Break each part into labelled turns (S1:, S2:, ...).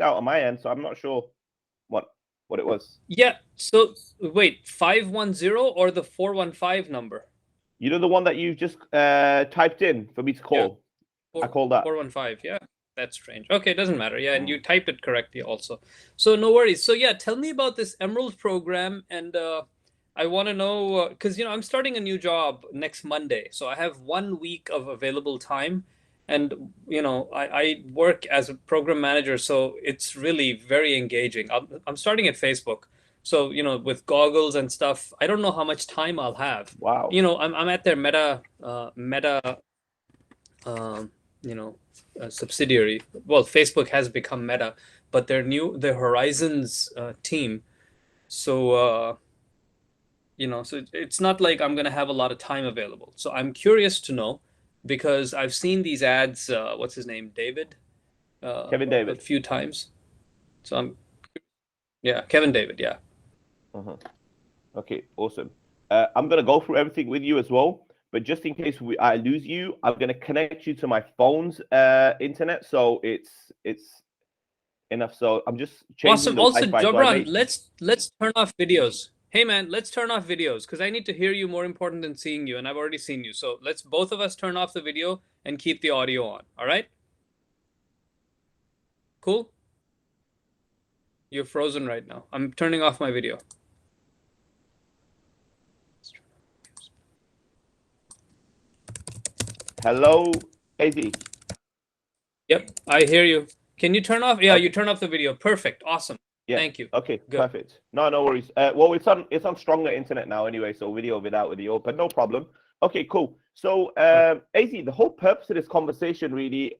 S1: out on my end, so I'm not sure what what it was.
S2: Yeah. So wait, 510 or the 415 number?
S1: You know the one that you just typed in for me to
S2: Yeah,
S1: call. I called that.
S2: 415. Yeah. That's strange. Okay, it doesn't matter. Yeah, and
S1: Mm.
S2: you typed it correctly also. So no worries. So yeah, tell me about this Emerald program, and I want to know because I'm starting a new job next Monday, so I have 1 week of available time, and I work as a program manager, so it's really very engaging. I'm starting at Facebook, so with goggles and stuff. I don't know how much time I'll have.
S1: Wow.
S2: I'm at their Meta um, you know, subsidiary. Well, Facebook has become Meta, but their Horizons team. So so it's not like I'm gonna have a lot of time available. So I'm curious to know because I've seen these ads. What's his name, David?
S1: Kevin
S2: A
S1: David.
S2: few times. So yeah, Kevin David. Yeah.
S1: Uh-huh. Okay, awesome. I'm gonna go through everything with you as well, but just in case I lose you, I'm gonna connect you to my phone's internet, so it's enough. So I'm just changing
S2: Awesome.
S1: the
S2: Also,
S1: Wi-Fi. So I
S2: Jabran,
S1: may.
S2: let's turn off videos. Hey man, let's turn off videos because I need to hear you more important than seeing you, and I've already seen you. So let's both of us turn off the video and keep the audio on. All right? Cool? You're frozen right now. I'm turning off my video.
S1: Hello, AZ.
S2: Yep, I hear you. Can you turn off? Yeah, you
S1: Okay.
S2: turn off the video. Perfect. Awesome.
S1: Yeah.
S2: Thank you.
S1: Okay.
S2: Good.
S1: Perfect. No, no worries. Well, it's on stronger internet now anyway, so video without video, but no problem. Okay, cool. So,
S2: Okay.
S1: AZ, the whole purpose of this conversation really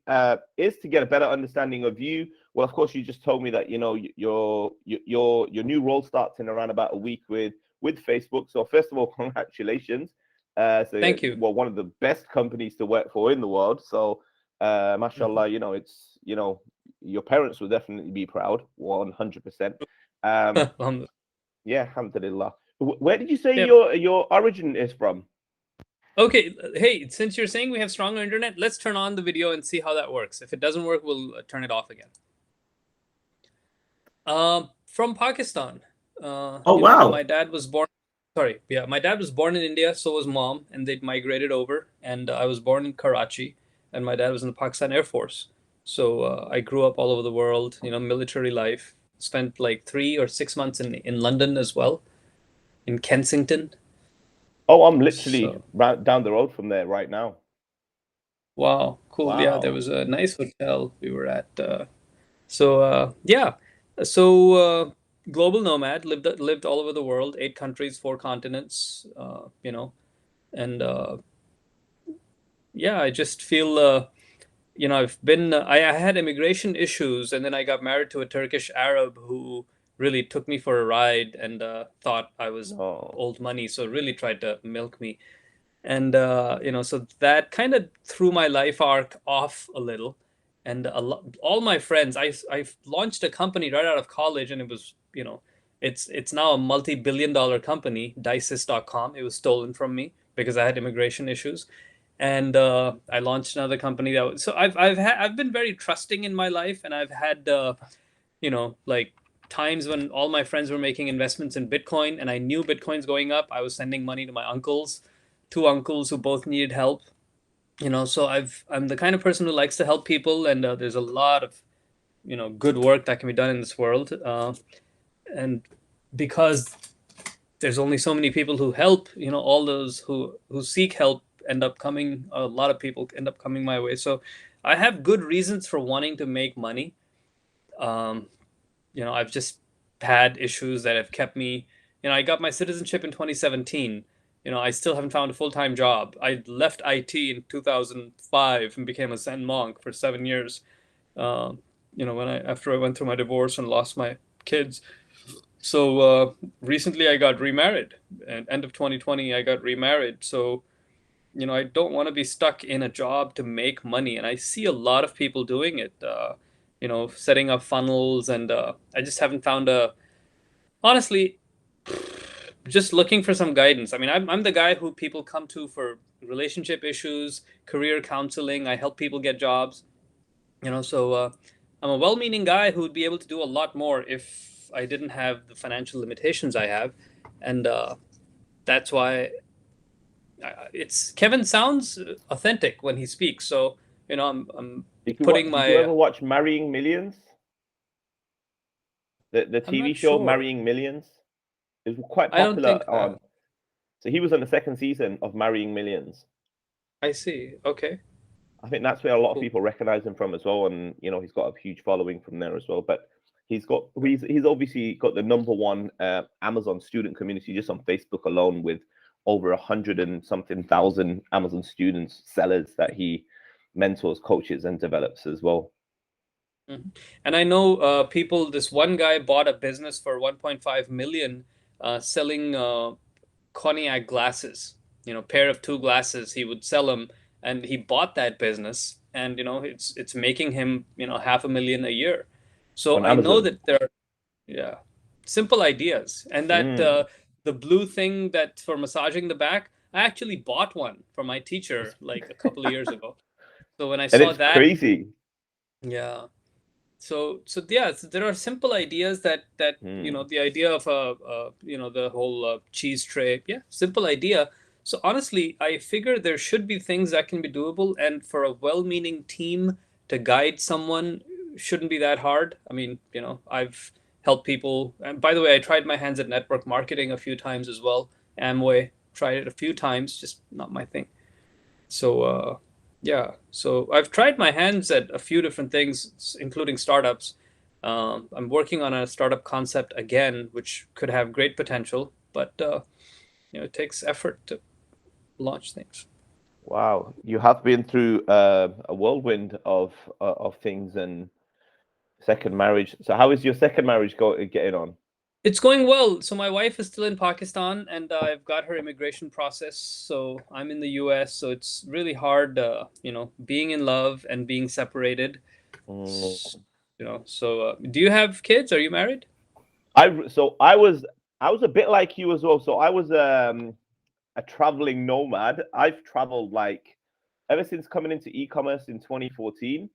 S1: is to get a better understanding of you. Well, of course, you just told me that your new role starts in around about a week with Facebook. So, first of all, congratulations. So,
S2: Thank you.
S1: well, one of the best companies to work for in the world. So, mashallah, it's your parents will definitely be proud, 100%. Um, yeah, alhamdulillah. Where did you say
S2: Yep.
S1: your origin is from?
S2: Okay. Hey, since you're saying we have stronger internet, let's turn on the video and see how that works. If it doesn't work, we'll turn it off again. From Pakistan.
S3: Oh, wow.
S2: My dad was born. Sorry, yeah, my dad was born in India. So was mom, and they migrated over. And I was born in Karachi, and my dad was in the Pakistan Air Force. So I grew up all over the world. Military life. Spent like 3 or 6 months in London as well, in Kensington.
S1: Oh, I'm literally
S2: So
S1: right down the road from there right now.
S2: wow, cool. Yeah, there
S1: Wow.
S2: was a nice hotel we were at. Yeah, so global nomad lived all over the world, 8 countries, 4 continents. And yeah, I just feel I've been I had immigration issues, and then I got married to a Turkish Arab who really took me for a ride and thought I was
S1: No.
S2: old money, so really tried to milk me. And so that kind of threw my life arc off a little. And all my friends, I launched a company right out of college, and it was it's now a multi-billion-dollar company, Dices.com. It was stolen from me because I had immigration issues, and I launched another company that was so I've been very trusting in my life, and I've had like times when all my friends were making investments in Bitcoin, and I knew Bitcoin's going up. I was sending money to my uncles, 2 uncles who both needed help. So I'm the kind of person who likes to help people, and there's a lot of good work that can be done in this world, and because there's only so many people who help, all those who seek help end up coming. A lot of people end up coming my way. So I have good reasons for wanting to make money. um, I've just had issues that have kept me. I got my citizenship in 2017. I still haven't found a full-time job. I left IT in 2005 and became a Zen monk for 7 years. Um, when after I went through my divorce and lost my kids. So recently I got remarried. And end of 2020 I got remarried. So I don't want to be stuck in a job to make money, and I see a lot of people doing it. Setting up funnels, and I just haven't found a honestly just looking for some guidance. I mean, I'm the guy who people come to for relationship issues, career counseling. I help people get jobs. So I'm a well-meaning guy who would be able to do a lot more if I didn't have the financial limitations I have, and that's why it's Kevin sounds authentic when he speaks. So I'm putting
S1: Did you
S2: my
S1: ever watch Marrying Millions? The
S2: I'm
S1: TV
S2: not
S1: show
S2: sure.
S1: Marrying Millions? It was quite
S2: I don't
S1: popular
S2: think
S1: on. So he was on the second season of Marrying Millions.
S2: I see. Okay.
S1: I think that's where a lot of
S2: Cool.
S1: people recognize him from as well, and he's got a huge following from there as well. But he's obviously got the number one Amazon student community just on Facebook alone, with over 100 and something thousand Amazon students, sellers that he mentors, coaches, and develops as well.
S2: Mhm. And I know people. This one guy bought a business for 1.5 million, selling cognac glasses. Pair of two glasses. He would sell them, and he bought that business, and it's making him half a million a year. So
S1: On
S2: I know
S1: Amazon.
S2: that there are, yeah, simple ideas, and that
S1: Mm.
S2: the blue thing that for massaging the back. I actually bought one for my teacher like a couple of years ago. So when I
S1: And
S2: saw
S1: it's
S2: that,
S1: crazy.
S2: yeah. So yeah, so there are simple ideas that
S1: Mm.
S2: the idea of the whole cheese tray, yeah, simple idea. So honestly, I figure there should be things that can be doable, and for a well-meaning team to guide someone shouldn't be that hard. I mean, I've helped people, and by the way, I tried my hands at network marketing a few times as well. Amway, tried it a few times, just not my thing. So yeah, so I've tried my hands at a few different things, including startups. I'm working on a startup concept again, which could have great potential, but it takes effort to launch things.
S1: Wow, you have been through a whirlwind of things and second marriage. So how is your second marriage getting on?
S2: It's going well. So my wife is still in Pakistan, and I've got her immigration process. So I'm in the U.S. So it's really hard, being in love and being separated.
S1: Mm.
S2: So do you have kids? Are you married?
S1: I was a bit like you as well. So I was a traveling nomad. I've traveled like ever since coming into e-commerce in 2014.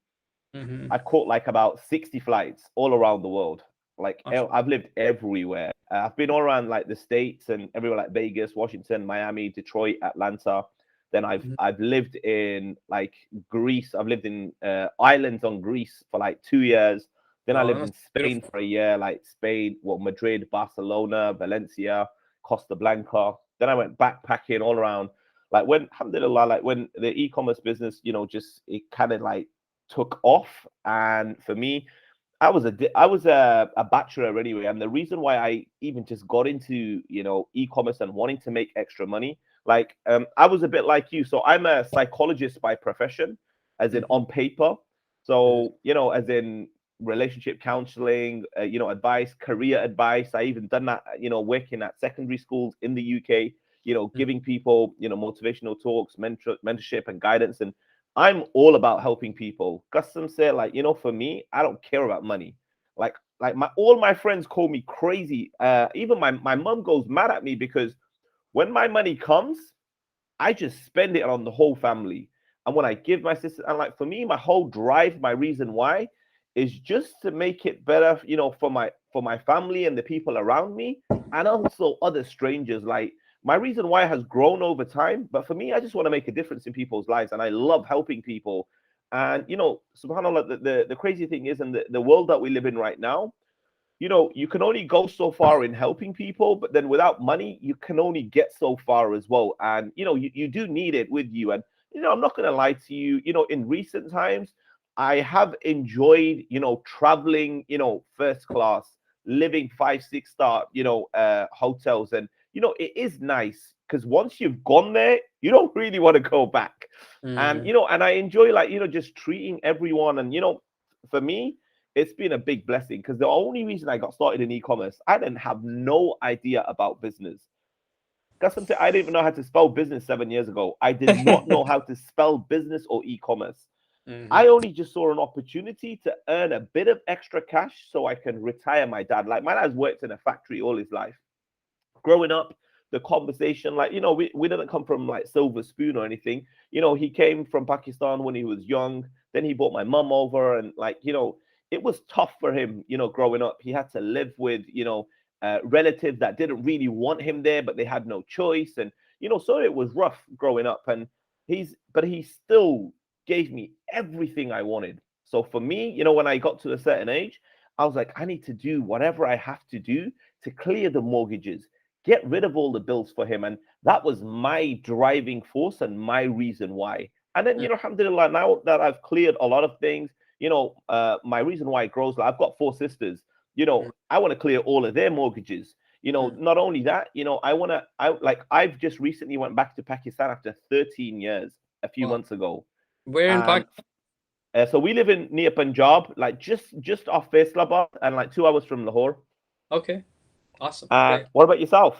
S2: Mm-hmm.
S1: I caught like about 60 flights all around the world. Like I've lived everywhere. I've been all around like the States and everywhere like Vegas, Washington, Miami, Detroit, Atlanta. Then I've
S2: Mhm.
S1: I've lived in like Greece. I've lived in islands on Greece for like 2 years. Then I
S2: Oh, that
S1: lived
S2: must
S1: in
S2: be
S1: Spain
S2: beautiful.
S1: for a year, like Spain, well, Madrid, Barcelona, Valencia, Costa Blanca. Then I went backpacking all around. Like when, alhamdulillah, like when the e-commerce business, just it kind of like took off. And for me, I was a bachelor anyway, and the reason why I even just got into e-commerce and wanting to make extra money, like I was a bit like you. So I'm a psychologist by profession, as in
S2: Mhm.
S1: on paper. So as in relationship counseling, advice, career advice. I even done that, working at secondary schools in the UK.
S2: Mhm.
S1: Giving people motivational talks, mentorship, and guidance, and I'm all about helping people. Custom say, like, for me, I don't care about money. Like my all my friends call me crazy. Even my mom goes mad at me because when my money comes, I just spend it on the whole family. And when I give my sister, and like for me, my whole drive, my reason why is just to make it better, for my family and the people around me, and also other strangers. Like my reason why has grown over time. But for me, I just want to make a difference in people's lives, and I love helping people. And subhanAllah, the crazy thing is, in the world that we live in right now, you can only go so far in helping people, but then without money, you can only get so far as well. And you do need it with you. And I'm not gonna lie to you, in recent times, I have enjoyed, traveling, first class, living 5, 6 star, hotels. And it is nice because once you've gone there, you don't really want to go back. And
S2: Mhm.
S1: and I enjoy, like, just treating everyone. And for me, it's been a big blessing because the only reason I got started in e-commerce, I didn't have no idea about business. That's something I didn't even know how to spell business 7 years ago. I did not know how to spell business or e-commerce.
S2: Mhm.
S1: I only just saw an opportunity to earn a bit of extra cash so I can retire my dad. Like my dad's worked in a factory all his life. Growing up, the conversation, like, we didn't come from like silver spoon or anything. He came from Pakistan when he was young. Then he brought my mum over, and like, it was tough for him, growing up. He had to live with, relatives that didn't really want him there, but they had no choice. And, so it was rough growing up. And but he still gave me everything I wanted. So for me, when I got to a certain age, I was like, I need to do whatever I have to do to clear the mortgages, get rid of all the bills for him. And that was my driving force and my reason why. And then, alhamdulillah, now that I've cleared a lot of things, my reason why it grows, like I've got 4 sisters, I want to clear all of their mortgages. Not only that, I've just recently went back to Pakistan after 13 years, a few months ago.
S2: Where in Pakistan?
S1: So we live in near Punjab, like just off Faisalabad and like 2 hours from Lahore.
S2: Okay, awesome.
S1: What about yourself?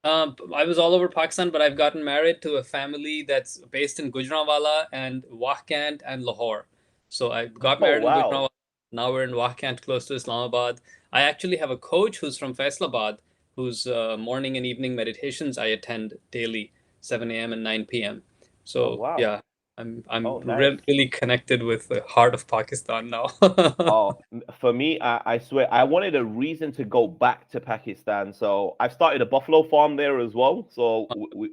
S2: I was all over Pakistan, but I've gotten married to a family that's based in Gujranwala and Wahkant and Lahore. So I got married in Gujranwala. Now we're in Wahkant, close to Islamabad. I actually have a coach who's from Faisalabad, whose morning and evening meditations I attend daily, 7 a.m. and 9 p.m. So yeah, I'm
S1: nice.
S2: really connected with the heart of Pakistan now.
S1: For me, I swear, I wanted a reason to go back to Pakistan. So I've started a buffalo farm there as well. So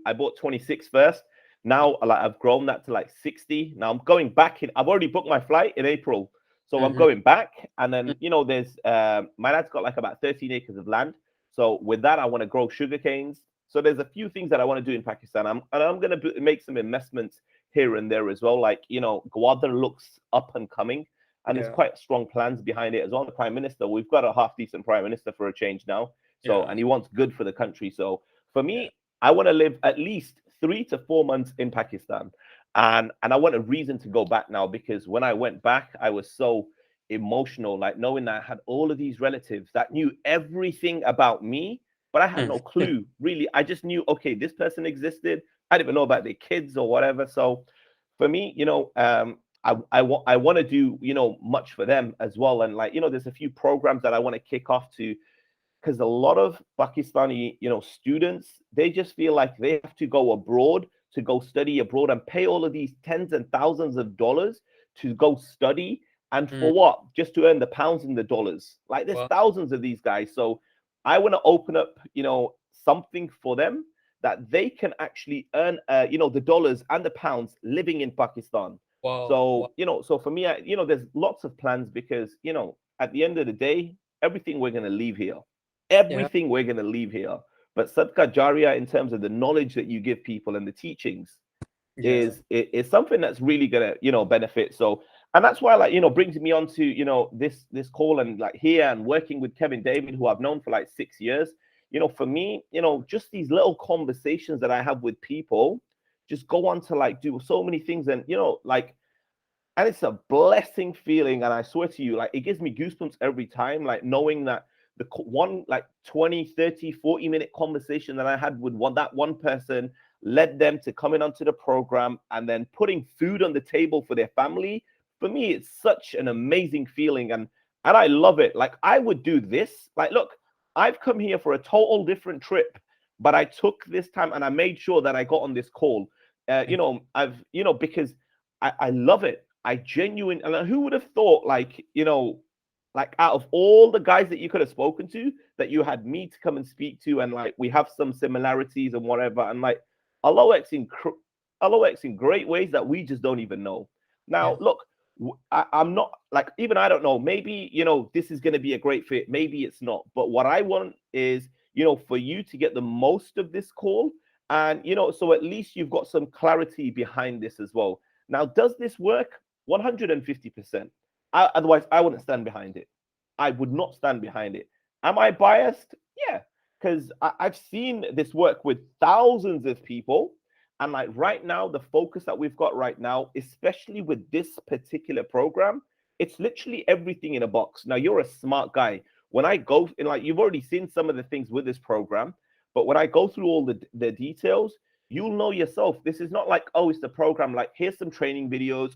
S1: I bought 26 first. Now I've grown that to like 60. Now I'm going back I've already booked my flight in April. So I'm going back. And then, there's my dad's got like about 13 acres of land. So with that, I want to grow sugar canes. So there's a few things that I want to do in Pakistan. I'm going to make some investments here and there as well. Like, Gwadar looks up and coming, and there's quite strong plans behind it as well. The prime minister, we've got a half decent prime minister for a change now. So, and he wants good for the country. So for me, I want to live at least 3 to 4 months in Pakistan. And I want a reason to go back now, because when I went back, I was so emotional, like knowing that I had all of these relatives that knew everything about me, but I had no clue, really. I just knew, okay, this person existed. I didn't even know about their kids or whatever. So for me, I want to do, much for them as well. And like, there's a few programs that I want to kick off to, because a lot of Pakistani, students, they just feel like they have to go abroad to go study abroad and pay all of these tens and thousands of dollars to go study. And for what? Just to earn the pounds and the dollars. Like there's thousands of these guys. So I want to open up, something for them that they can actually earn, the dollars and the pounds living in Pakistan. So, so for me, there's lots of plans because, at the end of the day, everything we're going to leave here, we're going to leave here. But Sadqa Jariyah, in terms of the knowledge that you give people and the teachings, is something that's really going to, benefit. So, and that's why, like, brings me on to, this call and like here and working with Kevin David, who I've known for like 6 years. For me, just these little conversations that I have with people just go on to like do so many things. And, and it's a blessing feeling. And I swear to you, like, it gives me goosebumps every time, like knowing that the one, like 20, 30, 40-minute conversation that I had with that one person led them to coming onto the program and then putting food on the table for their family. For me, it's such an amazing feeling. And I love it. Like, I would do this. Like, look, I've come here for a total different trip, but I took this time and I made sure that I got on this call. Because I love it. I genuinely, and who would have thought, like, like out of all the guys that you could have spoken to, that you had me to come and speak to, and like we have some similarities and whatever, and like Allah works in great ways that we just don't even know. Now, look, I'm not like, even I don't know, maybe, this is going to be a great fit, maybe it's not, but what I want is, for you to get the most of this call, and so at least you've got some clarity behind this as well. Now, does this work? 150%. Otherwise I wouldn't stand behind it. I would not stand behind it. Am I biased? Yeah, because I've seen this work with thousands of people. And like right now, the focus that we've got right now, especially with this particular program, it's literally everything in a box. Now, you're a smart guy. When I go in, like, you've already seen some of the things with this program, but when I go through all the details, you'll know yourself. This is not like, oh, it's the program, like, here's some training videos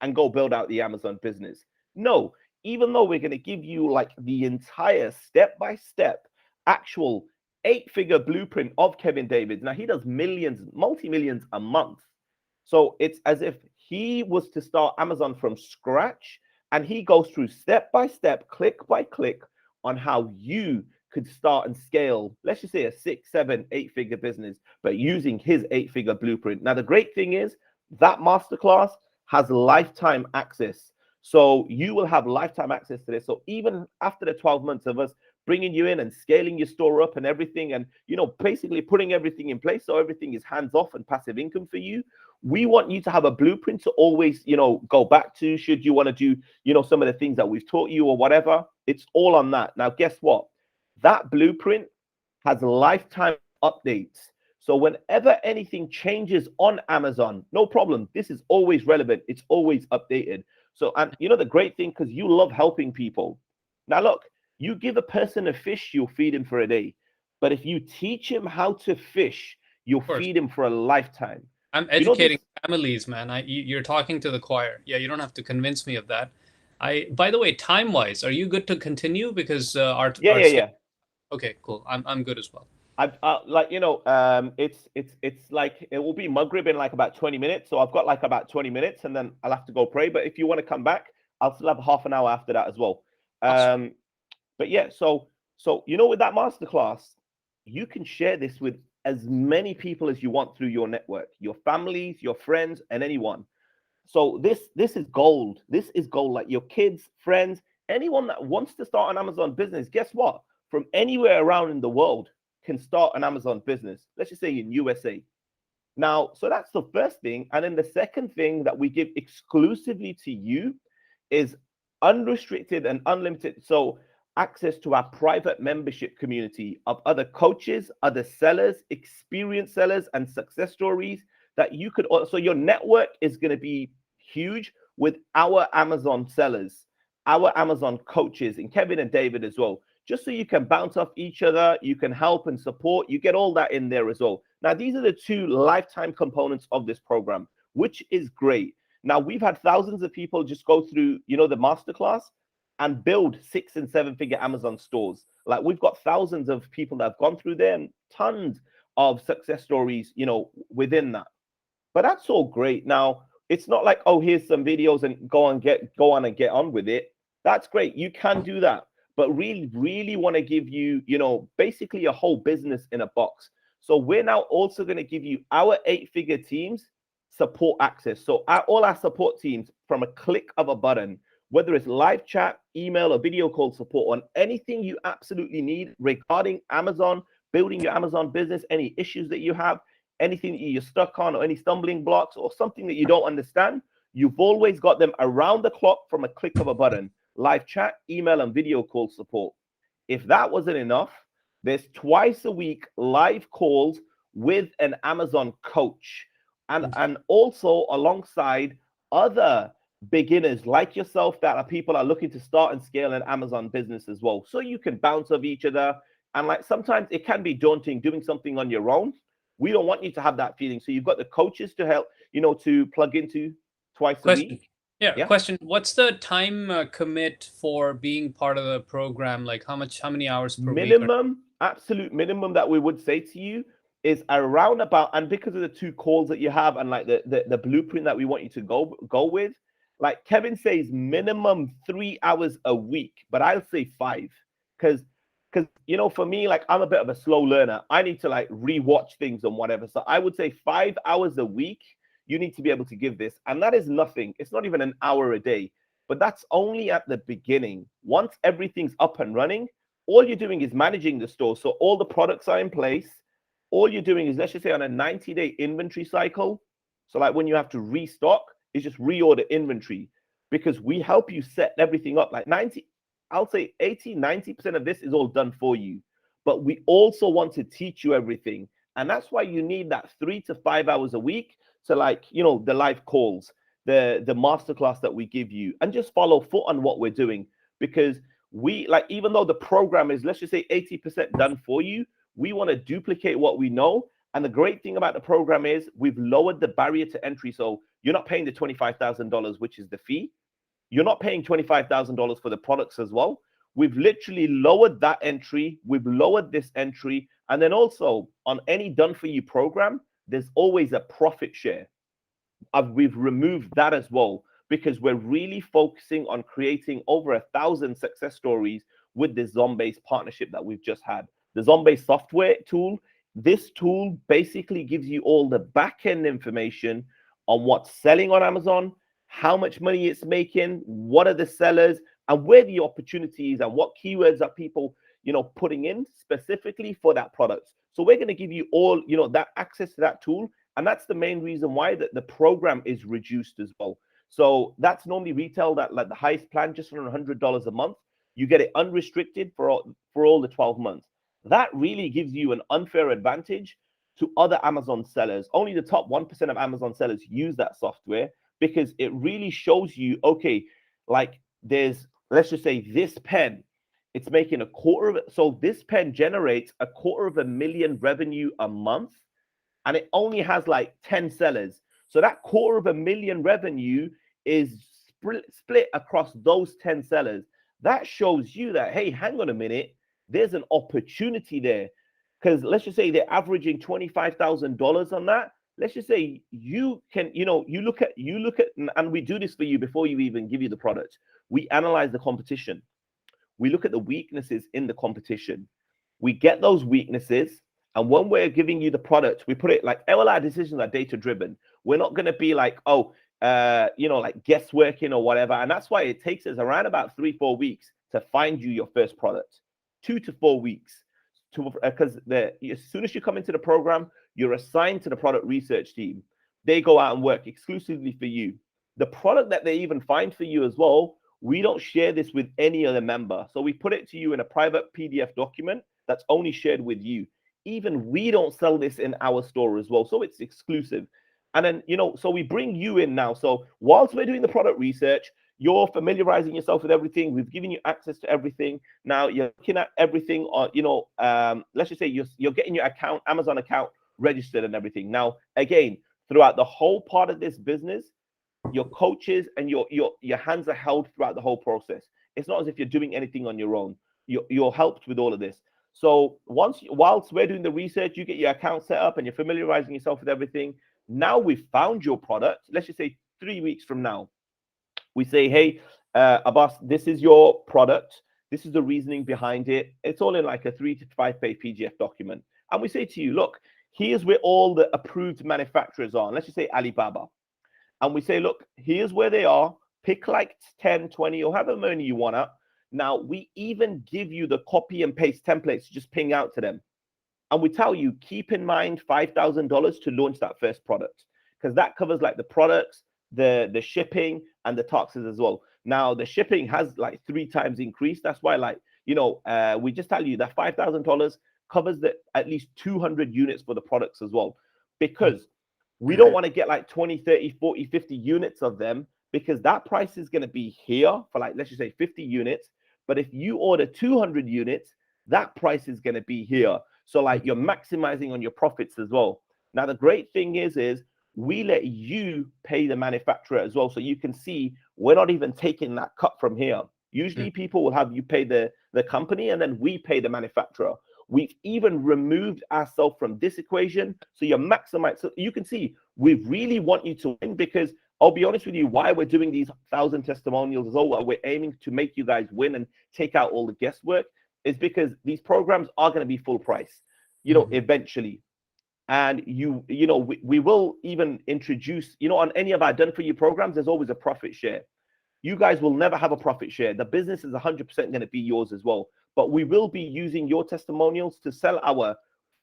S1: and go build out the Amazon business. No, even though we're going to give you like the entire step-by-step actual 8-figure blueprint of Kevin David. Now, he does millions, multi-millions a month. So it's as if he was to start Amazon from scratch And he goes through step by step, click by click, on how you could start and scale, let's just say a 6, 7, 8-figure business, but using his 8-figure blueprint. Now, the great thing is that masterclass has lifetime access. So you will have lifetime access to this. So even after the 12 months of us bringing you in and scaling your store up and everything, and, you know, basically putting everything in place so everything is hands off and passive income for you, we want you to have a blueprint to always, you know, go back to, should you want to do, you know, some of the things that we've taught you or whatever. It's all on that. Now, guess what? That blueprint has lifetime updates. So whenever anything changes on Amazon, no problem. This is always relevant. It's always updated. So, and you know, the great thing, because you love helping people. Now, look, you give a person a fish, you'll feed him for a day. But if you teach him how to fish, you'll feed him for a lifetime.
S2: I'm educating families, man. You're talking to the choir. Yeah, you don't have to convince me of that. By the way, time-wise, are you good to continue? Because
S1: yeah.
S2: Okay, cool. I'm good as well.
S1: Like, you know, it's like it will be Maghrib in like about 20 minutes. So I've got like about 20 minutes and then I'll have to go pray. But if you want to come back, I'll still have half an hour after that as well.
S2: Awesome.
S1: But yeah, so you know, with that masterclass, you can share this with as many people as you want through your network, your families, your friends, and anyone. So this is gold. This is gold. Like your kids, friends, anyone that wants to start an Amazon business, guess what? From anywhere around in the world can start an Amazon business. Let's just say in USA. Now, so that's the first thing. And then the second thing that we give exclusively to you is unrestricted and unlimited. So access to our private membership community of other coaches, other sellers, experienced sellers, and success stories that you could also, your network is going to be huge with our Amazon sellers, our Amazon coaches, and Kevin and David as well, just so you can bounce off each other, you can help and support, you get all that in there as well. Now, these are the two lifetime components of this program, which is great. Now, we've had thousands of people just go through, you know, the masterclass and build 6- and 7-figure Amazon stores. Like, we've got thousands of people that have gone through there and tons of success stories, you know, within that. But that's all great. Now, it's not like, oh, here's some videos and go on and get on with it. That's great. You can do that. But really want to give you, you know, basically a whole business in a box. So we're now also going to give you our 8-figure teams support access. So all our support teams, from a click of a button, whether it's live chat, email, or video call support on anything you absolutely need regarding Amazon, building your Amazon business, any issues that you have, anything that you're stuck on, or any stumbling blocks, or something that you don't understand, you've always got them around the clock from a click of a button. Live chat, email, and video call support. If that wasn't enough, there's twice a week live calls with an Amazon coach, and also alongside other beginners like yourself that are people are looking to start and scale an Amazon business as well. So you can bounce off each other. And like sometimes it can be daunting doing something on your own. We don't want you to have that feeling. So you've got the coaches to help, you know, to plug into twice a week.
S2: Yeah. Question. What's the time commit for being part of the program? Like how many hours per week?
S1: Absolute minimum that we would say to you is around about, and because of the 2 calls that you have and like the blueprint that we want you to go with, like Kevin says, minimum 3 hours a week, but I'll say 5, because you know, for me, like I'm a bit of a slow learner. I need to like rewatch things and whatever. So I would say 5 hours a week you need to be able to give this, and that is nothing. It's not even an hour a day, but that's only at the beginning. Once everything's up and running, all you're doing is managing the store. So all the products are in place. All you're doing is, let's just say, on a 90-day inventory cycle. So like when you have to restock, it's just reorder inventory, because we help you set everything up. Like 80-90% of this is all done for you. But we also want to teach you everything. And that's why you need that 3 to 5 hours a week. So like, you know, the live calls, the masterclass that we give you, and just follow foot on what we're doing. Because we, like, even though the program is, let's just say 80% done for you, we want to duplicate what we know. And the great thing about the program is we've lowered the barrier to entry. So you're not paying the $25,000, which is the fee. You're not paying $25,000 for the products as well. We've literally lowered that entry. We've lowered this entry. And then also on any done for you program, there's always a profit share. We've removed that as well. because we're really focusing on creating over 1,000 success stories with this Zonbase partnership that we've just had. The Zonbase software tool, this tool basically gives you all the back-end information on what's selling on Amazon, how much money it's making, what are the sellers, and where the opportunities and what keywords are people, putting in specifically for that product. So we're going to give you all, that access to that tool. And that's the main reason why the program is reduced as well. So that's normally retailed at like the highest plan, just around $100 a month. You get it unrestricted for all the 12 months. That really gives you an unfair advantage to other Amazon sellers. Only the top 1% of Amazon sellers use that software, because it really shows you, okay, like let's just say this pen, it's making a quarter of it. So this pen generates $250,000 revenue a month, and it only has like 10 sellers. So that $250,000 revenue is split across those 10 sellers. That shows you that, hey, hang on a minute, there's an opportunity there. Because let's just say they're averaging $25,000 on that. Let's just say you can, you look at, and we do this for you before you even give you the product. We analyze the competition. We look at the weaknesses in the competition. We get those weaknesses. And when we're giving you the product, we put it like, all our decisions are data driven. We're not going to be like, like guessworking or whatever. And that's why it takes us around about 3-4 weeks to find you your first product. 2 to 4 weeks. Because as soon as you come into the program, you're assigned to the product research team. They go out and work exclusively for you. The product that they even find for you as well, we don't share this with any other member. So we put it to you in a private PDF document that's only shared with you. Even we don't sell this in our store as well. So it's exclusive. And then, so we bring you in now. So whilst we're doing the product research, you're familiarizing yourself with everything. We've given you access to everything. Now you're looking at everything on, let's just say you're getting your Amazon account registered and everything. Now, again, throughout the whole part of this business, your coaches and your hands are held throughout the whole process. It's not as if you're doing anything on your own. You're helped with all of this. So whilst we're doing the research, you get your account set up and you're familiarizing yourself with everything. Now we've found your product. Let's just say 3 weeks from now, we say, hey, Abbas, this is your product. This is the reasoning behind it. It's all in like a 3 to 5 page PDF document. And we say to you, look, here's where all the approved manufacturers are. Let's just say Alibaba. And we say, look, here's where they are. Pick like 10, 20, or however many you want. Now, we even give you the copy and paste templates to just ping out to them. And we tell you, keep in mind $5,000 to launch that first product, because that covers like the products, the shipping, and the taxes as well. Now, the shipping has like 3 times increased. That's why, we just tell you that $5,000 covers at least 200 units for the products as well, because we don't want to get like 20, 30, 40, 50 units of them, because that price is going to be here for like, let's just say 50 units. But if you order 200 units, that price is going to be here. So like you're maximizing on your profits as well. Now, the great thing is we let you pay the manufacturer as well. So you can see we're not even taking that cut from here. Usually people will have you pay the company and then we pay the manufacturer. We've even removed ourselves from this equation. So you're maximizing. So you can see we really want you to win, because I'll be honest with you, why we're doing these 1,000 testimonials as well, we're aiming to make you guys win and take out all the guesswork, is because these programs are going to be full price, eventually. And we will even introduce, on any of our done for you programs, there's always a profit share. You guys will never have a profit share. The business is 100% going to be yours as well. But we will be using your testimonials to sell our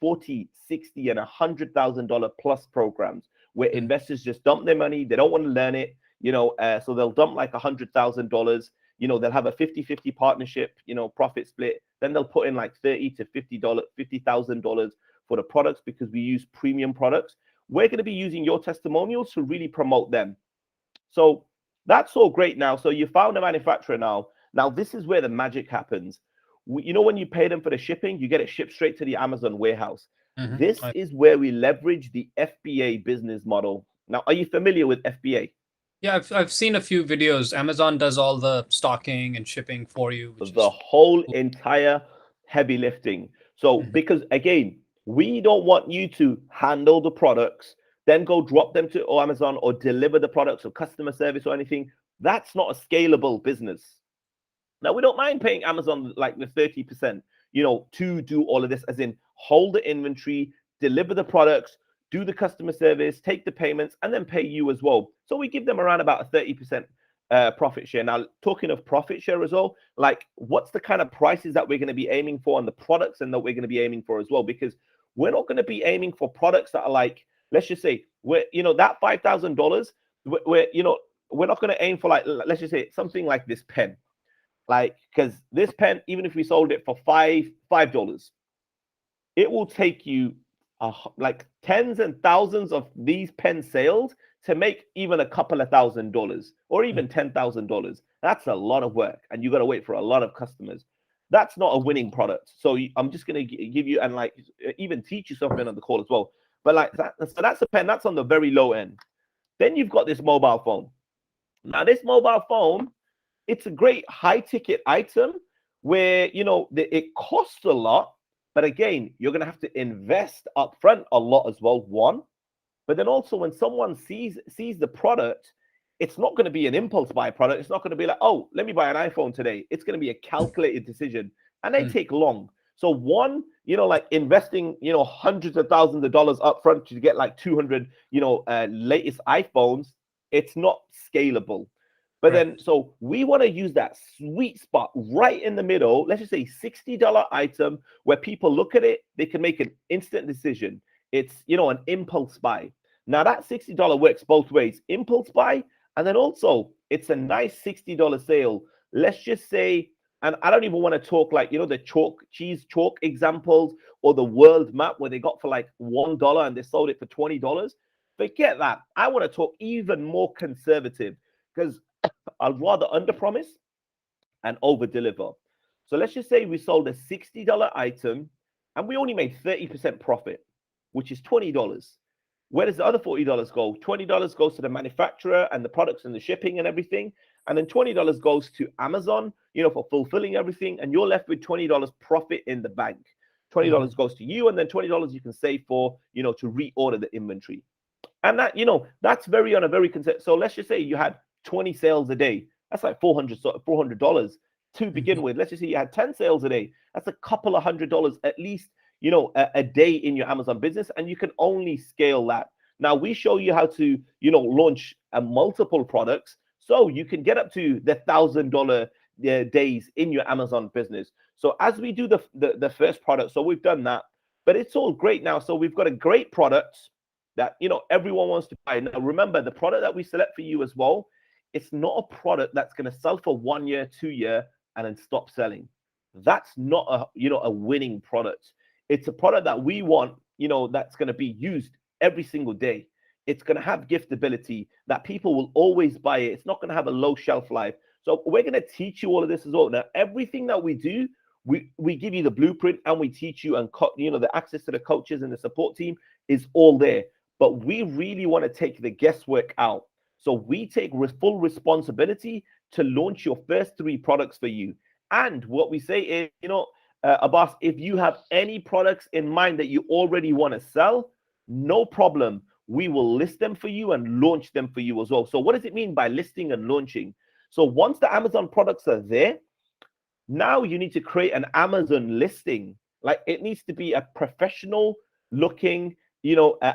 S1: $40,000, $60,000, and $100,000 plus programs, where investors just dump their money. They don't want to learn it, so they'll dump like $100,000. They'll have a 50-50 partnership, profit split. Then they'll put in like $30,000 to $50,000 for the products, because we use premium products. We're going to be using your testimonials to really promote them. So that's all great now. So you found a manufacturer now. Now, this is where the magic happens. When you pay them for the shipping, you get it shipped straight to the Amazon warehouse. This is where we leverage the FBA business model. Now, are you familiar with FBA?
S2: Yeah, I've seen a few videos. Amazon does all the stocking and shipping for you.
S1: Whole entire heavy lifting. So because, again, we don't want you to handle the products, then go drop them to Amazon or deliver the products or customer service or anything. That's not a scalable business. Now, we don't mind paying Amazon like the 30%, to do all of this, as in hold the inventory, deliver the products, do the customer service, take the payments, and then pay you as well. So we give them around about a 30% profit share. Now, talking of profit share as well, like what's the kind of prices that we're going to be aiming for on the products and that we're going to be aiming for as well? Because we're not going to be aiming for products that are like, let's just say, that $5,000, we're not going to aim for like, let's just say something like this pen. Like, because this pen, even if we sold it for $5, it will take you like tens and thousands of these pen sales to make even a couple of $1,000 or even $10,000. That's a lot of work, and you got to wait for a lot of customers. That's not a winning product. So I'm just going to give you and like even teach you something on the call as well. But like that, so that's a pen. That's on the very low end. Then you've got this mobile phone. Now this mobile phone, it's a great high ticket item where, it costs a lot, but again, you're going to have to invest upfront a lot as well, one. But then also when someone sees the product, it's not going to be an impulse buy product. It's not going to be like, oh, let me buy an iPhone today. It's going to be a calculated decision, and they take long. So one, like investing, hundreds of thousands of dollars upfront to get like 200, latest iPhones, it's not scalable. But then, so we want to use that sweet spot right in the middle. Let's just say $60 item where people look at it, they can make an instant decision. It's, an impulse buy. Now that $60 works both ways, impulse buy, and then also it's a nice $60 sale. Let's just say, and I don't even want to talk like, the cheese chalk examples or the world map where they got for like $1 and they sold it for $20. Forget that. I want to talk even more conservative, because I'd rather underpromise and over-deliver. So let's just say we sold a $60 item and we only made 30% profit, which is $20. Where does the other $40 go? $20 goes to the manufacturer and the products and the shipping and everything. And then $20 goes to Amazon, for fulfilling everything. And you're left with $20 profit in the bank. $20 goes to you, and then $20 you can save for, to reorder the inventory. And that, that's on a very concept. So let's just say you had 20 sales a day. That's like $400 to begin with. Let's just say you had 10 sales a day. That's a couple of $100 at least, a day in your Amazon business, and you can only scale that. Now we show you how to, launch multiple products, so you can get up to the $1,000 days in your Amazon business. So as we do the first product, so we've done that, but it's all great now. So we've got a great product that everyone wants to buy. Now remember, the product that we select for you as well, it's not a product that's going to sell for 1 year, 2 year, and then stop selling. That's not a winning product. It's a product that we want, that's going to be used every single day. It's going to have giftability, that people will always buy it. It's not going to have a low shelf life. So we're going to teach you all of this as well. Now, everything that we do, we give you the blueprint, and we teach you, and the access to the coaches and the support team is all there. But we really want to take the guesswork out. So we take full responsibility to launch your first 3 products for you. And what we say is, Abbas, if you have any products in mind that you already want to sell, no problem. We will list them for you and launch them for you as well. So what does it mean by listing and launching? So once the Amazon products are there, now you need to create an Amazon listing. Like, it needs to be a professional looking,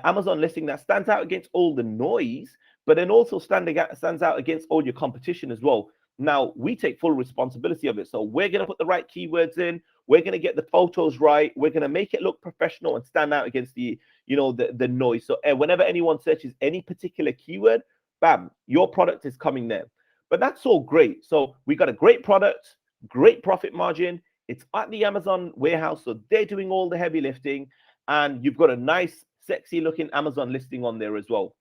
S1: Amazon listing that stands out against all the noise, but then also stands out against all your competition as well. Now, we take full responsibility of it. So we're going to put the right keywords in. We're going to get the photos right. We're going to make it look professional and stand out against the, the noise. So whenever anyone searches any particular keyword, bam, your product is coming there. But that's all great. So we got a great product, great profit margin. It's at the Amazon warehouse, so they're doing all the heavy lifting. And you've got a nice, sexy looking Amazon listing on there as well.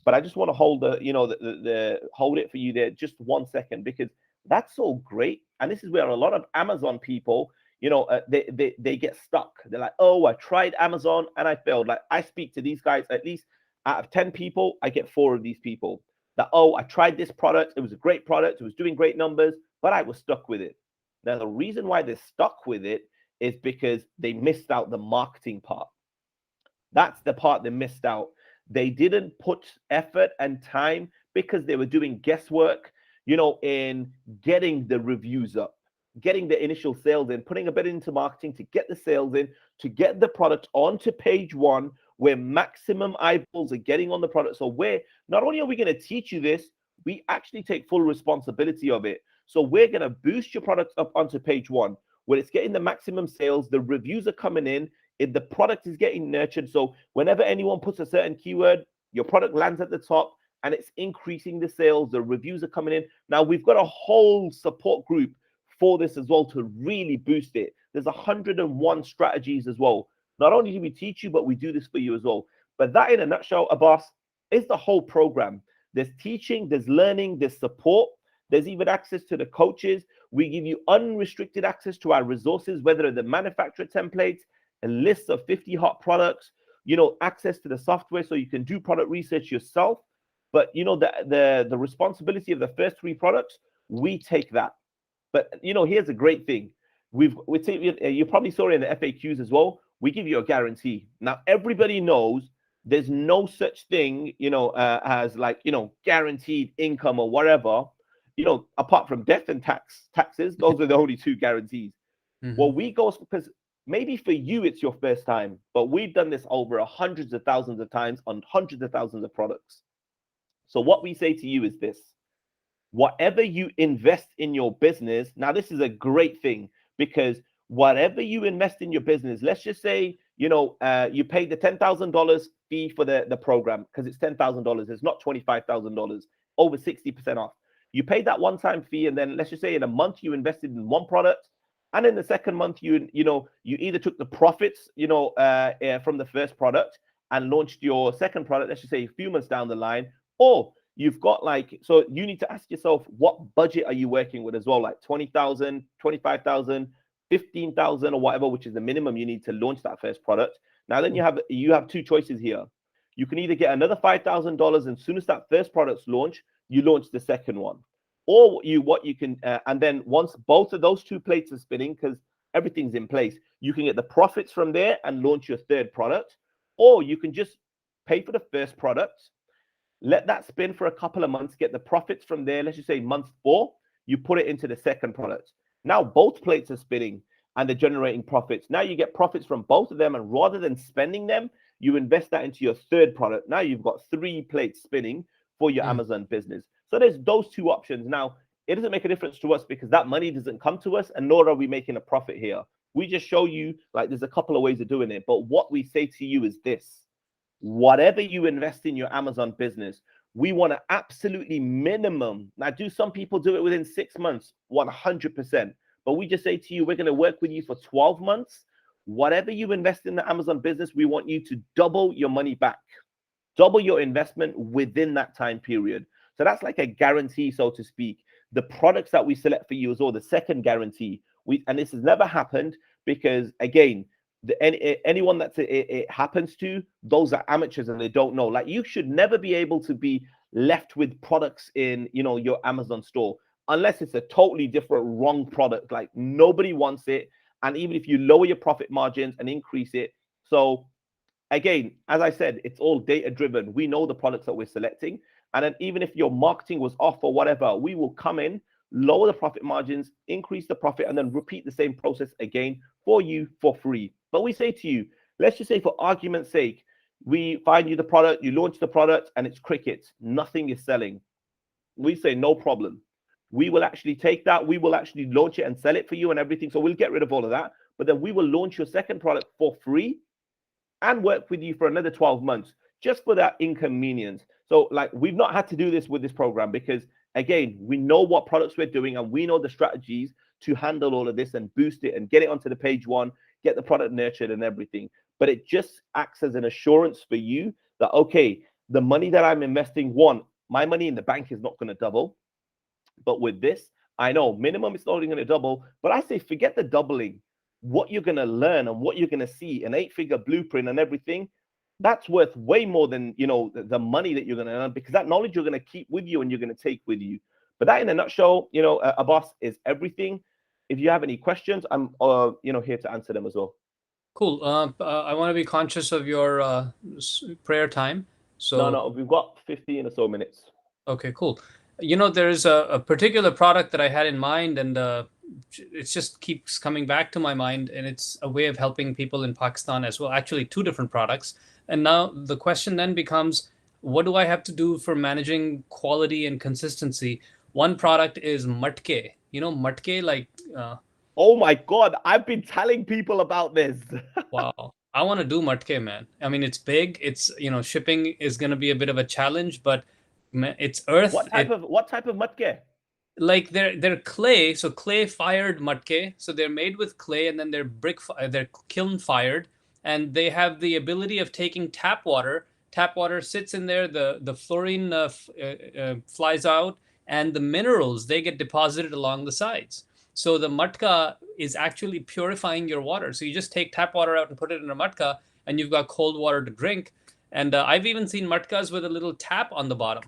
S1: But I just want to hold hold it for you there just 1 second, because that's all great. And this is where a lot of Amazon people, they get stuck. They're like, oh, I tried Amazon and I failed. Like, I speak to these guys, at least out of 10 people, I get 4 of these people that, oh, I tried this product. It was a great product. It was doing great numbers, but I was stuck with it. Now, the reason why they're stuck with it is because they missed out the marketing part. That's the part they missed out. They didn't put effort and time because they were doing guesswork, in getting the reviews up, getting the initial sales in, putting a bit into marketing to get the sales in, to get the product onto page one where maximum eyeballs are getting on the product. So where not only are we going to teach you this, we actually take full responsibility of it. So we're going to boost your product up onto page one where it's getting the maximum sales, the reviews are coming in, if the product is getting nurtured. So whenever anyone puts a certain keyword, your product lands at the top and it's increasing the sales, the reviews are coming in. Now we've got a whole support group for this as well to really boost it. There's 101 strategies as well. Not only do we teach you, but we do this for you as well. But that in a nutshell, Abbas, is the whole program. There's teaching, there's learning, there's support. There's even access to the coaches. We give you unrestricted access to our resources, whether the manufacturer templates, a list of 50 hot products, access to the software so you can do product research yourself. But the responsibility of the first 3 products, we take that. But here's a great thing. You probably saw it in the FAQs as well. We give you a guarantee. Now everybody knows there's no such thing, as guaranteed income or whatever. Apart from death and taxes, those are the only 2 guarantees. Mm-hmm. Well, we go because maybe for you it's your first time, but we've done this over hundreds of thousands of times on hundreds of thousands of products. So what we say to you is this: whatever you invest in your business, now this is a great thing because whatever you invest in your business, let's just say, you pay the $10,000 fee for the program because it's $10,000. It's not $25,000, over 60% off. You paid that one-time fee, and then let's just say in a month you invested in 1 product, and in the second month you either took the profits from the first product and launched your second product, let's just say a few months down the line, or you've got so you need to ask yourself, what budget are you working with as well, like 20,000, 25,000, 15,000 or whatever, which is the minimum you need to launch that first product. Now then you have 2 choices here. You can either get another $5,000, and as soon as that first product's launched, you launch the second one, or and then once both of those 2 plates are spinning, because everything's in place, you can get the profits from there and launch your third product, or you can just pay for the first product, let that spin for a couple of months, get the profits from there. Let's just say month 4, you put it into the second product. Now both plates are spinning and they're generating profits. Now you get profits from both of them, and rather than spending them, you invest that into your third product. Now you've got 3 plates spinning for your Amazon business. So there's those 2 options. Now, it doesn't make a difference to us because that money doesn't come to us, and nor are we making a profit here. We just show you there's a couple of ways of doing it. But what we say to you is this: whatever you invest in your Amazon business, we want to absolutely minimum. Now, do some people do it within 6 months? 100%. But we just say to you, we're going to work with you for 12 months. Whatever you invest in the Amazon business, we want you to double your money back, double your investment within that time period. So that's like a guarantee, so to speak. The products that we select for you is all the second guarantee. And this has never happened because, again, anyone that it happens to, those are amateurs and they don't know. You should never be able to be left with products in your Amazon store unless it's a totally different wrong product. Nobody wants it, and even if you lower your profit margins and increase it. So again, as I said, it's all data driven. We know the products that we're selecting, and then even if your marketing was off or whatever, we will come in, lower the profit margins, increase the profit, and then repeat the same process again for you for free. But we say to you, let's just say for argument's sake, we find you the product, you launch the product, and it's crickets. Nothing is selling. We say no problem. We will actually take that. We will actually launch it and sell it for you and everything. So we'll get rid of all of that. But then we will launch your second product for free and work with you for another 12 months just for that inconvenience. So we've not had to do this with this program because, again, we know what products we're doing and we know the strategies to handle all of this and boost it and get it onto the page one, get the product nurtured and everything. But it just acts as an assurance for you that, okay, the money that I'm investing, my money in the bank is not going to double. But with this, I know minimum it's not only going to double, but I say forget the doubling. What you're going to learn and what you're going to see, an 8-figure blueprint and everything, that's worth way more than, the money that you're going to earn, because that knowledge you're going to keep with you and you're going to take with you. But that in a nutshell, Abbas, is everything. If you have any questions, I'm, here to answer them as well.
S2: Cool. I want to be conscious of your prayer time. So
S1: No, we've got 15 or so minutes.
S2: okay, cool. There's a particular product that I had in mind, and it just keeps coming back to my mind, and it's a way of helping people in Pakistan as well. Actually, two different products. And now the question then becomes, what do I have to do for managing quality and consistency? One product is matke. Matke, like,
S1: Oh my God, I've been telling people about this.
S2: wow. I want to do matke, man. I mean, it's big. It's, shipping is going to be a bit of a challenge, but it's earth.
S1: What type of matke?
S2: Like they're clay, so clay fired matke. So they're made with clay, and then they're kiln fired, and they have the ability of taking tap water. Tap water sits in there. The fluorine flies out, and the minerals, they get deposited along the sides. So the matka is actually purifying your water. So you just take tap water out and put it in a matka, and you've got cold water to drink. And I've even seen matkas with a little tap on the bottom.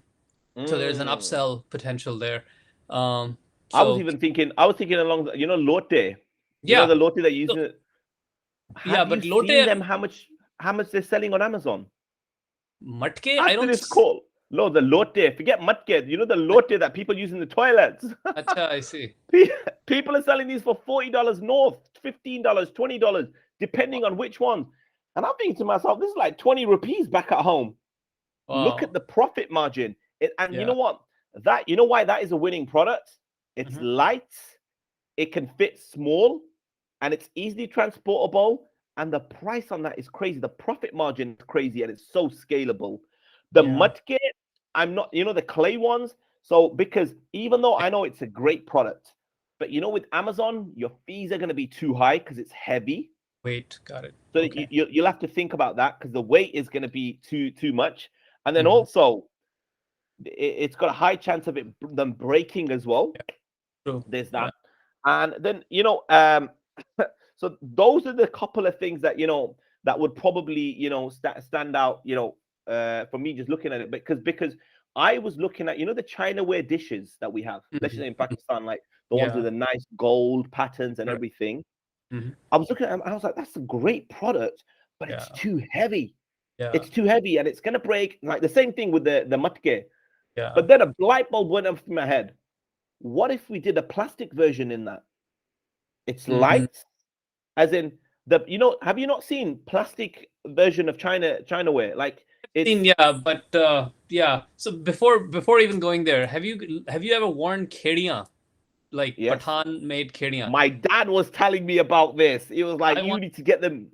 S2: So there's an upsell potential there.
S1: I was thinking along the, lotte.
S2: Yeah,
S1: the lotte that you use it.
S2: But
S1: you
S2: lotte,
S1: seen them how much they're selling on Amazon?
S2: matke,
S1: After
S2: I don't.
S1: this call. No, the lotte. Forget matke. The lotte that people use in the toilets.
S2: Acha, I see.
S1: People are selling these for $40 north, $15, $20, depending on which one. And I'm thinking to myself, this is like 20 rupees back at home.
S2: Wow.
S1: Look at the profit margin. You know what? Why that is a winning product? It's light, it can fit small, and it's easily transportable. And the price on that is crazy. The profit margin is crazy, and it's so scalable. The matke, I'm not, the clay ones. So because even though I know it's a great product, but with Amazon, your fees are going to be too high because it's heavy.
S2: Weight, got it.
S1: So okay. You'll have to think about that because the weight is going to be too much. And then also, it's got a high chance of them breaking as well.
S2: Yeah. True.
S1: There's that. Yeah. And then, so those are the couple of things that, that would probably, stand out, for me just looking at it. Because I was looking at, the Chinaware dishes that we have, let's say in Pakistan, like the ones with the nice gold patterns and everything. I was looking at them, I was like, that's a great product, but it's too heavy. Yeah. It's too heavy and it's going to break. Like the same thing with the matke. Yeah. But then a light bulb went up in my head. What if we did a plastic version in that? It's light, as in have you not seen plastic version of Chinaware? Like it's
S2: So before even going there, have you ever worn khediyan? Like Pathan made khediyan?
S1: My dad was telling me about this. He was like, you need to get them.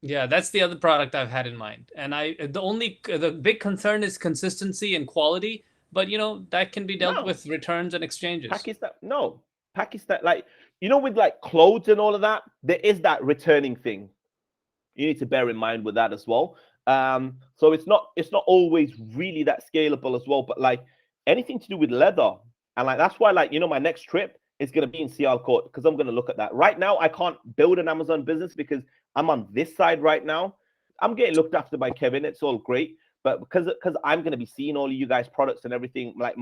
S2: Yeah, that's the other product I've had in mind. And the big concern is consistency and quality, but that can be dealt with returns and exchanges.
S1: Pakistan, like, with like clothes and all of that, there is that returning thing. You need to bear in mind with that as well. So it's not always really that scalable as well, but like anything to do with leather. And like, that's why, like, my next trip is going to be in Sialkot because I'm going to look at that. Right now, I can't build an Amazon business because I'm on this side right now. I'm getting looked after by Kevin. It's all great. But because I'm going to be seeing all of you guys' products and everything, like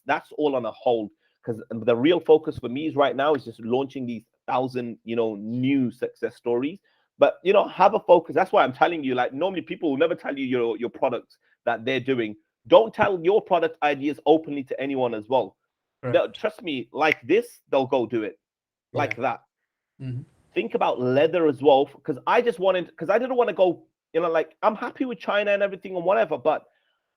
S1: that's all on a hold. Because the real focus for me is right now is just launching these 1,000, new success stories. But, have a focus. That's why I'm telling you, like, normally people will never tell you your products that they're doing. Don't tell your product ideas openly to anyone as well. Trust me, like this, they'll go do it like that. Think about leather as well, because I didn't want to go, like, I'm happy with China and everything and whatever, but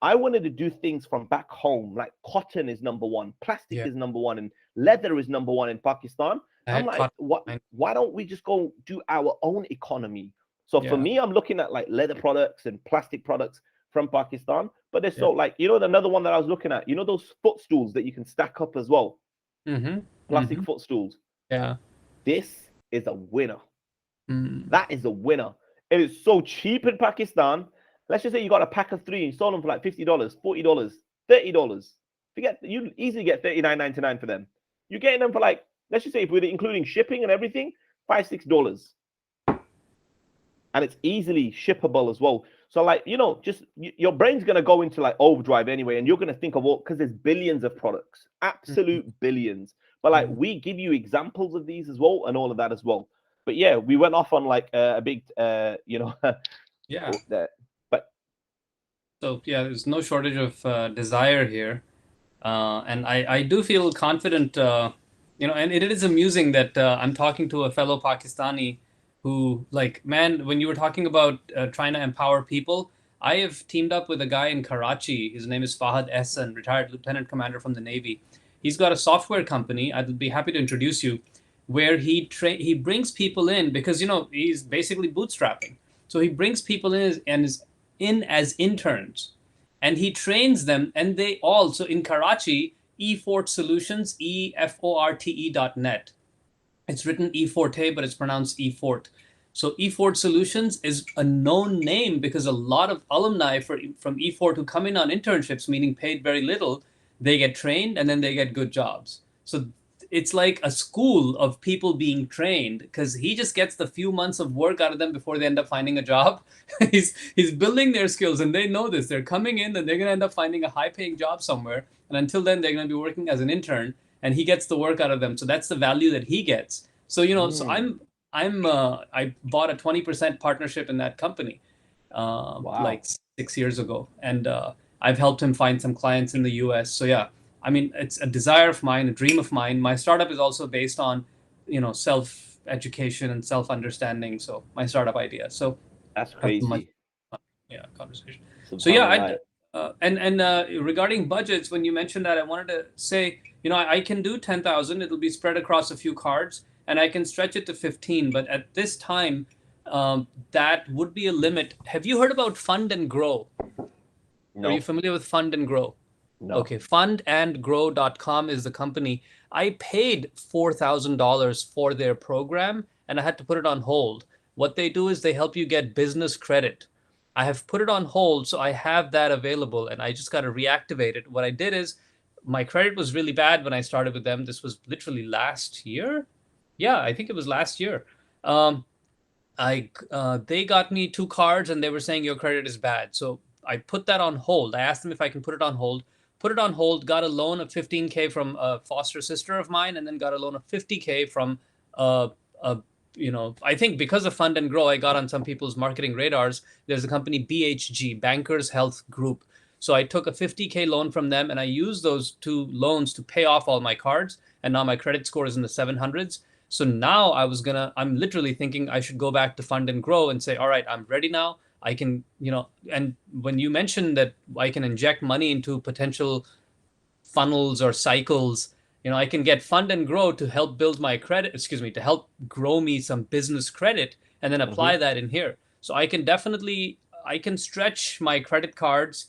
S1: I wanted to do things from back home. Like cotton is number one, plastic is number one, and leather is number one in Pakistan. I'm like, why don't we just go do our own economy? So for me, I'm looking at like leather products and plastic products from Pakistan, but there's so like, another one that I was looking at, those footstools that you can stack up as well. Plastic footstools.
S2: Yeah.
S1: This is a winner. That is a winner. It is so cheap in Pakistan. Let's just say you got a pack of 3, you sold them for like $50, $40, $30. You easily get $39.99 for them. You're getting them for like, let's just say if we're including shipping and everything, $5, $6. And it's easily shippable as well. So like, just your brain's going to go into like overdrive anyway. And you're going to think of because there's billions of products, absolute billions. But like, we give you examples of these as well and all of that as well. But yeah, we went off on like a big,
S2: yeah.
S1: But
S2: So yeah, there's no shortage of desire here, and I do feel confident. And it is amusing that I'm talking to a fellow Pakistani who, like, man, when you were talking about trying to empower people, I have teamed up with a guy in Karachi. His name is Fahad Ehsan, retired lieutenant commander from the Navy. He's got a software company. I'd be happy to introduce you, where he brings people in because he's basically bootstrapping. So he brings people in as interns, and he trains them, and they all, so in Karachi, eFort Solutions, EFORTE.net. It's written eForte, but it's pronounced eFort. So eFort Solutions is a known name because a lot of alumni from eFort who come in on internships, meaning paid very little, they get trained and then they get good jobs. So it's like a school of people being trained because he just gets the few months of work out of them before they end up finding a job. he's building their skills, and they know this. They're coming in and they're going to end up finding a high paying job somewhere. And until then, they're going to be working as an intern, and he gets the work out of them. So that's the value that he gets. So so I bought a 20% partnership in that company,
S1: Wow.
S2: like 6 years ago, and I've helped him find some clients in the U.S. So yeah, I mean, it's a desire of mine, a dream of mine. My startup is also based on, self education and self understanding. So my startup idea. So
S1: That's
S2: have much,
S1: crazy.
S2: conversation. So yeah,
S1: Subhanallah.
S2: and regarding budgets, when you mentioned that, I wanted to say, I can do 10,000. It'll be spread across a few cards, and I can stretch it to 15. But at this time, that would be a limit. Have you heard about Fund and Grow? Are you
S1: No,
S2: familiar with Fund and Grow?
S1: no.
S2: Okay, fundandgrow.com is the company. I paid $4,000 for their program, and I had to put it on hold. What they do is they help you get business credit. I have put it on hold, so I have that available, and I just got to reactivate it. What I did is my credit was really bad when I started with them. This was literally last year. Yeah, I think it was last year. Um, they got me 2 cards, and they were saying your credit is bad. So I put that on hold. I asked them if I can put it on hold. Put it on hold. Got a loan of 15K from a foster sister of mine, and then got a loan of 50K from a I think because of Fund and Grow, I got on some people's marketing radars. There's a company, BHG, Bankers Health Group. So I took a 50K loan from them, and I used those 2 loans to pay off all my cards. And now my credit score is in the 700s. So now I'm literally thinking I should go back to Fund and Grow and say, all right, I'm ready now. I can, and when you mentioned that I can inject money into potential funnels or cycles, I can get Fund and Grow to help build my credit, excuse me, to help grow me some business credit, and then apply that in here. So I can stretch my credit cards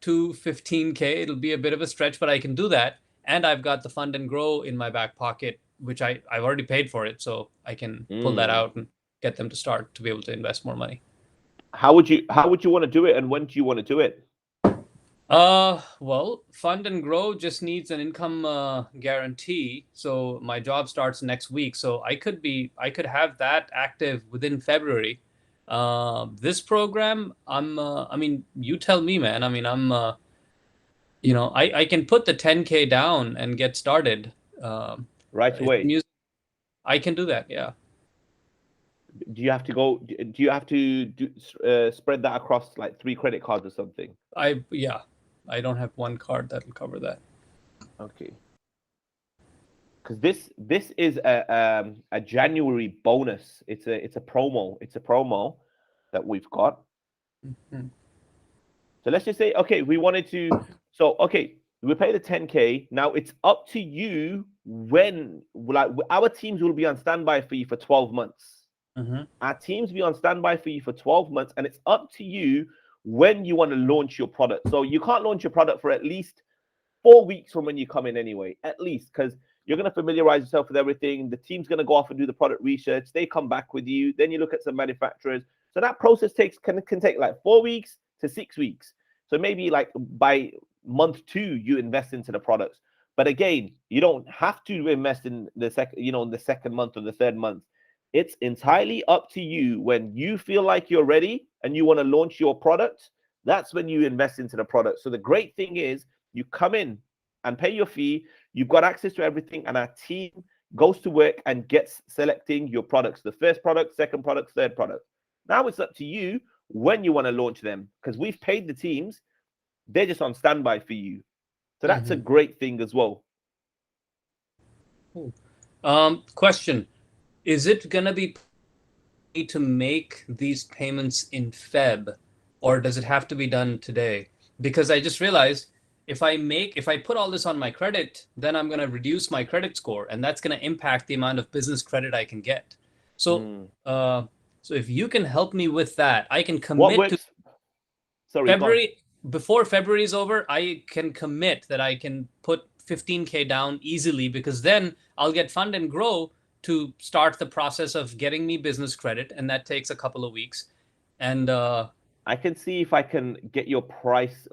S2: to 15K. It'll be a bit of a stretch, but I can do that. And I've got the Fund and Grow in my back pocket, which I've already paid for it. So I can pull that
S1: Mm.
S2: out and get them to start to be able to invest more money.
S1: How would you want to do it, and when do you want to do it?
S2: Well, Fund and Grow just needs an income guarantee. So my job starts next week. So I could have that active within February. This program, I mean, you tell me, man. I mean, I can put the 10K down and get started.
S1: Right away.
S2: I can do that. Yeah.
S1: Do you have to go? Do you have to spread that across like 3 credit cards or something?
S2: Yeah. I don't have one card that will cover that.
S1: Okay. Because this is a January bonus. It's a promo. It's a promo that we've got.
S2: Mhm.
S1: So let's just say, okay, we wanted to. So okay, we pay the 10K. Now it's up to you when, like, our teams will be on standby for you for 12 months.
S2: Mhm.
S1: Our teams will be on standby for you for 12 months, and it's up to you when you want to launch your product. So you can't launch your product for at least 4 weeks from when you come in anyway, at least, because you're going to familiarize yourself with everything. The team's going to go off and do the product research. They come back with you. Then you look at some manufacturers. So that process can take like 4 weeks to 6 weeks. So maybe like by month 2, you invest into the products. But again, you don't have to invest in the second month or the third month. It's entirely up to you. When you feel like you're ready and you want to launch your product, that's when you invest into the product. So the great thing is, you come in and pay your fee. You've got access to everything, and our team goes to work and gets selecting your products: the first product, second product, third product. Now it's up to you when you want to launch them, because we've paid the teams, they're just on standby for you. So that's a great thing as well.
S2: Question: is it gonna be to make these payments in Feb, or does it have to be done today? Because I just realized if I put all this on my credit, then I'm gonna reduce my credit score, and that's gonna impact the amount of business credit I can get. So, so if you can help me with that, I can
S1: What
S2: commit to
S1: works? Sorry, go on.
S2: February. Before February is over, I can commit that I can put 15K down easily, because then I'll get Fund and Grow to start the process of getting me business credit, and that takes a couple of weeks. And
S1: I can see if I can get your price.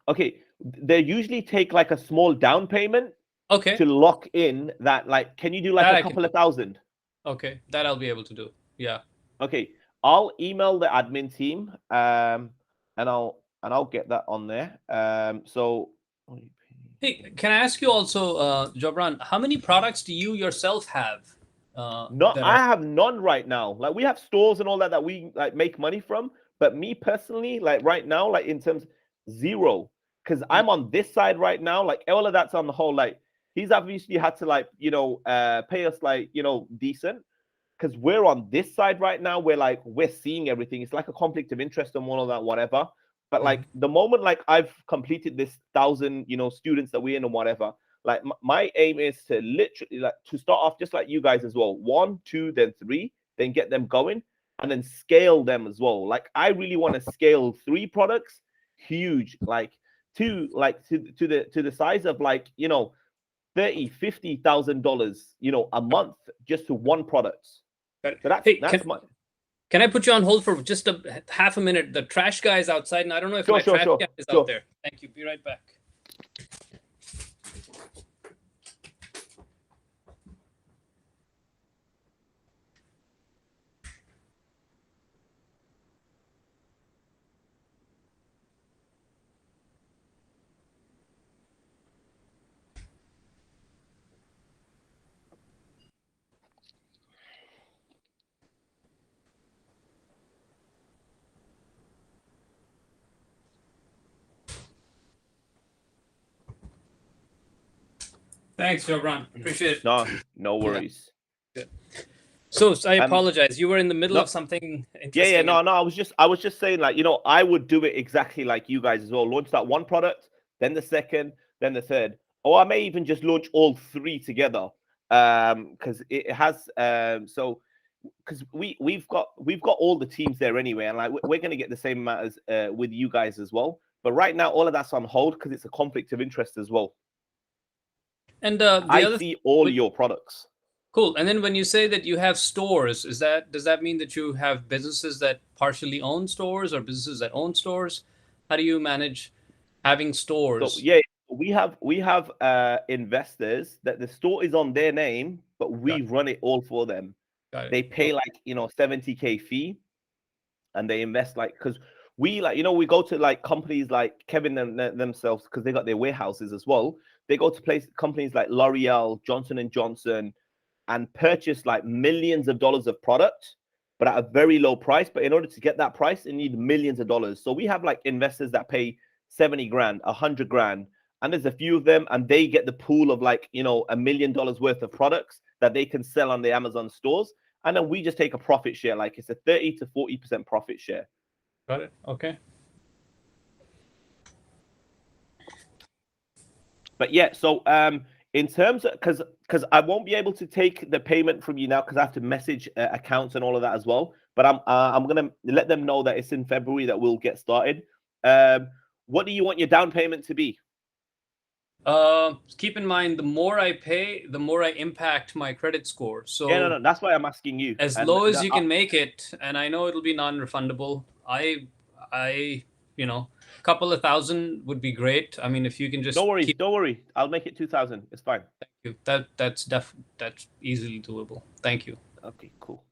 S1: Okay, they usually take like a small down payment
S2: okay,
S1: to lock in that. Like, can you do like
S2: that
S1: a
S2: I can
S1: couple
S2: do.
S1: of thousand?
S2: Okay, that I'll be able to do. Yeah.
S1: Okay, I'll email the admin team, and I'll get that on there. So,
S2: Hey, can I ask you also, Jobran, how many products do you yourself have?
S1: no,
S2: That
S1: I
S2: are
S1: have none right now. Like, we have stores and all that we like make money from, but me personally, like right now, like in terms zero, because I'm on this side right now. Like all of that's on the whole. Like he's obviously had to like pay us like decent, because we're on this side right now. We're seeing everything. It's like a conflict of interest and all of that, whatever. But like the moment like I've completed this 1,000 students that we're in and whatever, like my aim is to literally like to start off just like you guys as well, 1, 2, then 3, then get them going, and then scale them as well. Like I really want to scale 3 products huge, like to the size of like 30,000-50,000 dollars a month just to one product. So
S2: Hey,
S1: that's my
S2: can I put you on hold for just a half a minute? The trash guy is outside, and I don't know if my trash guy is out there. Thank you. Be right back. Thanks, Jobran. Appreciate it.
S1: No worries.
S2: Yeah. So I apologize. You were in the middle of something interesting.
S1: Yeah. No. I was just saying, like, I would do it exactly like you guys as well. Launch that one product, then the second, then the third, or I may even just launch all 3 together. Because it has so because we've got all the teams there anyway, and like we're gonna get the same amount as with you guys as well. But right now, all of that's on hold because it's a conflict of interest as well.
S2: And
S1: I see all your products.
S2: Cool. And then when you say that you have stores, does that mean that you have businesses that partially own stores or businesses that own stores? How do you manage having stores?
S1: So, yeah, we have investors that the store is on their name, but we run it all for them. They pay like 70K fee, and they invest like because we we go to like companies like Kevin and themselves because they got their warehouses as well. They go to companies like L'Oreal, Johnson and Johnson, and purchase like millions of dollars of product, but at a very low price. But in order to get that price, they need millions of dollars. So we have like investors that pay 70 grand, 100 grand, and there's a few of them, and they get the pool of like $1 million worth of products that they can sell on the Amazon stores, and then we just take a profit share. Like it's a 30 to 40% profit share.
S2: Got it. Okay.
S1: But yeah, so in terms of because I won't be able to take the payment from you now because I have to message accounts and all of that as well. But I'm gonna let them know that it's in February that we'll get started. What do you want your down payment to be?
S2: Keep in mind, the more I pay, the more I impact my credit score. So
S1: yeah, no, that's why I'm asking you.
S2: As low as you can make it, and I know it'll be non-refundable. I a couple of thousand would be great. I mean, if you can just
S1: don't worry. I'll make it 2,000. It's fine.
S2: Thank you. That's easily doable. Thank you.
S1: Okay, cool.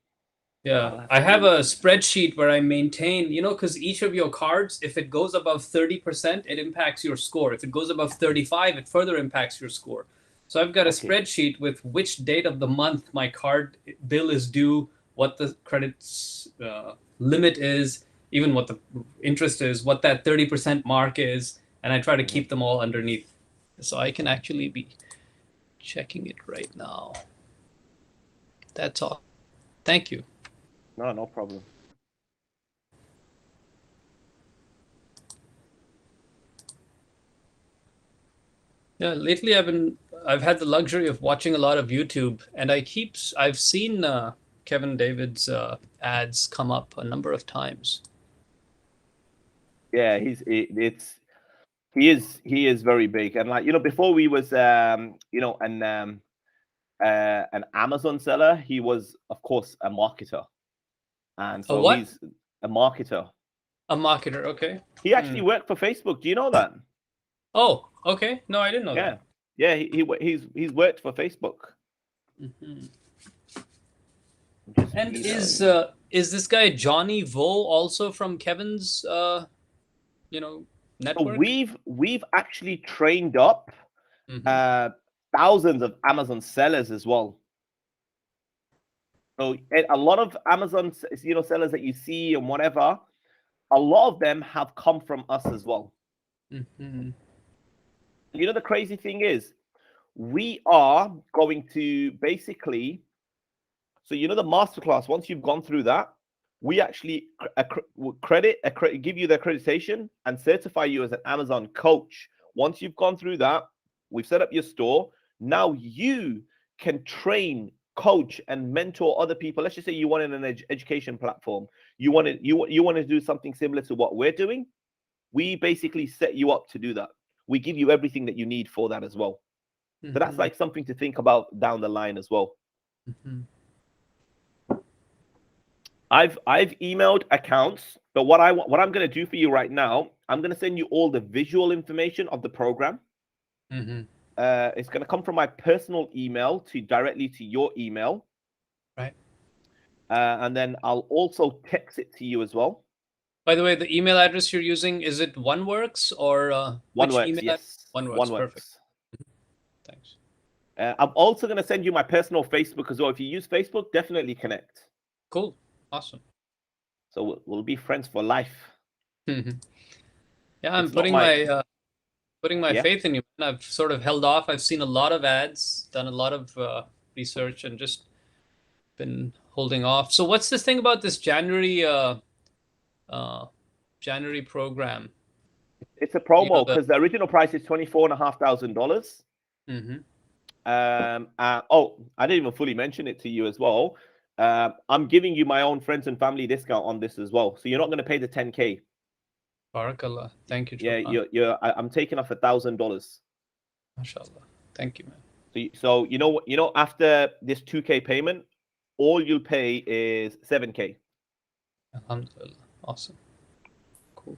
S2: Yeah, I have a spreadsheet where I maintain, because each of your cards, if it goes above 30%, it impacts your score. If it goes above 35, it further impacts your score. So I've got a spreadsheet with which date of the month my card bill is due, what the credits limit is, even what the interest is, what that 30% mark is, and I try to
S1: Mhm.
S2: keep them all underneath. So I can actually be checking it right now. That's all. Thank you.
S1: No, no problem.
S2: Yeah, lately I've had the luxury of watching a lot of YouTube, and I've seen Kevin David's ads come up a number of times.
S1: Yeah, he is very big, and like before we was an Amazon seller, he was of course a marketer, and
S2: A
S1: so
S2: what?
S1: he's a marketer.
S2: A marketer. Okay.
S1: He actually worked for Facebook. Do you know that?
S2: Oh, okay. No, I didn't know
S1: Yeah,
S2: that.
S1: yeah. He's worked for Facebook.
S2: Mhm.
S1: Just
S2: And
S1: emailing.
S2: is this guy Johnny Vo also from Kevin's
S1: So
S2: network?
S1: we've actually trained up
S2: Hmm.
S1: thousands of Amazon sellers as well. So a lot of Amazon sellers that you see and whatever, a lot of them have come from us as well.
S2: Hmm.
S1: The crazy thing is, we are going to basically, so the masterclass, once you've gone through that, we actually give you the accreditation and certify you as an Amazon coach. Once you've gone through that, we've set up your store. Now you can train, coach, and mentor other people. Let's just say you wanted an education platform. You wanted you want to do something similar to what we're doing. We basically set you up to do that. We give you everything that you need for that as well. So that's like something to think about down the line as well.
S2: Hmm.
S1: I've emailed accounts, but what I'm going to do for you right now, I'm going to send you all the visual information of the program.
S2: Hmm.
S1: It's going to come from my personal email directly to your email,
S2: Right.
S1: and then I'll also text it to you as well.
S2: By the way, the email address you're using, is it OneWorks or which
S1: OneWorks,
S2: email?
S1: yes,
S2: OneWorks. Perfect.
S1: OneWorks.
S2: Thanks.
S1: I'm also going to send you my personal Facebook as well. If you use Facebook, definitely connect.
S2: Cool. Awesome.
S1: So we'll be friends for life.
S2: Hmm. Yeah, I'm
S1: It's not
S2: putting my
S1: yeah.
S2: faith in you. I've sort of held off. I've seen a lot of ads, done a lot of research, and just been holding off. So what's this thing about this uh, January program?
S1: It's a
S2: You know
S1: promo
S2: the.
S1: because the original price is $24,500.
S2: Hmm.
S1: Oh, I didn't even fully mention it to you as well. I'm giving you my own friends and family discount on this as well, so you're not going to pay the 10K.
S2: Barakallah. Thank you,
S1: Yeah,
S2: Johan.
S1: I'm taking off $1,000.
S2: MashaAllah. Thank you, man.
S1: So after this 2K payment, all you'll pay is 7K.
S2: Alhamdulillah. Awesome. Cool.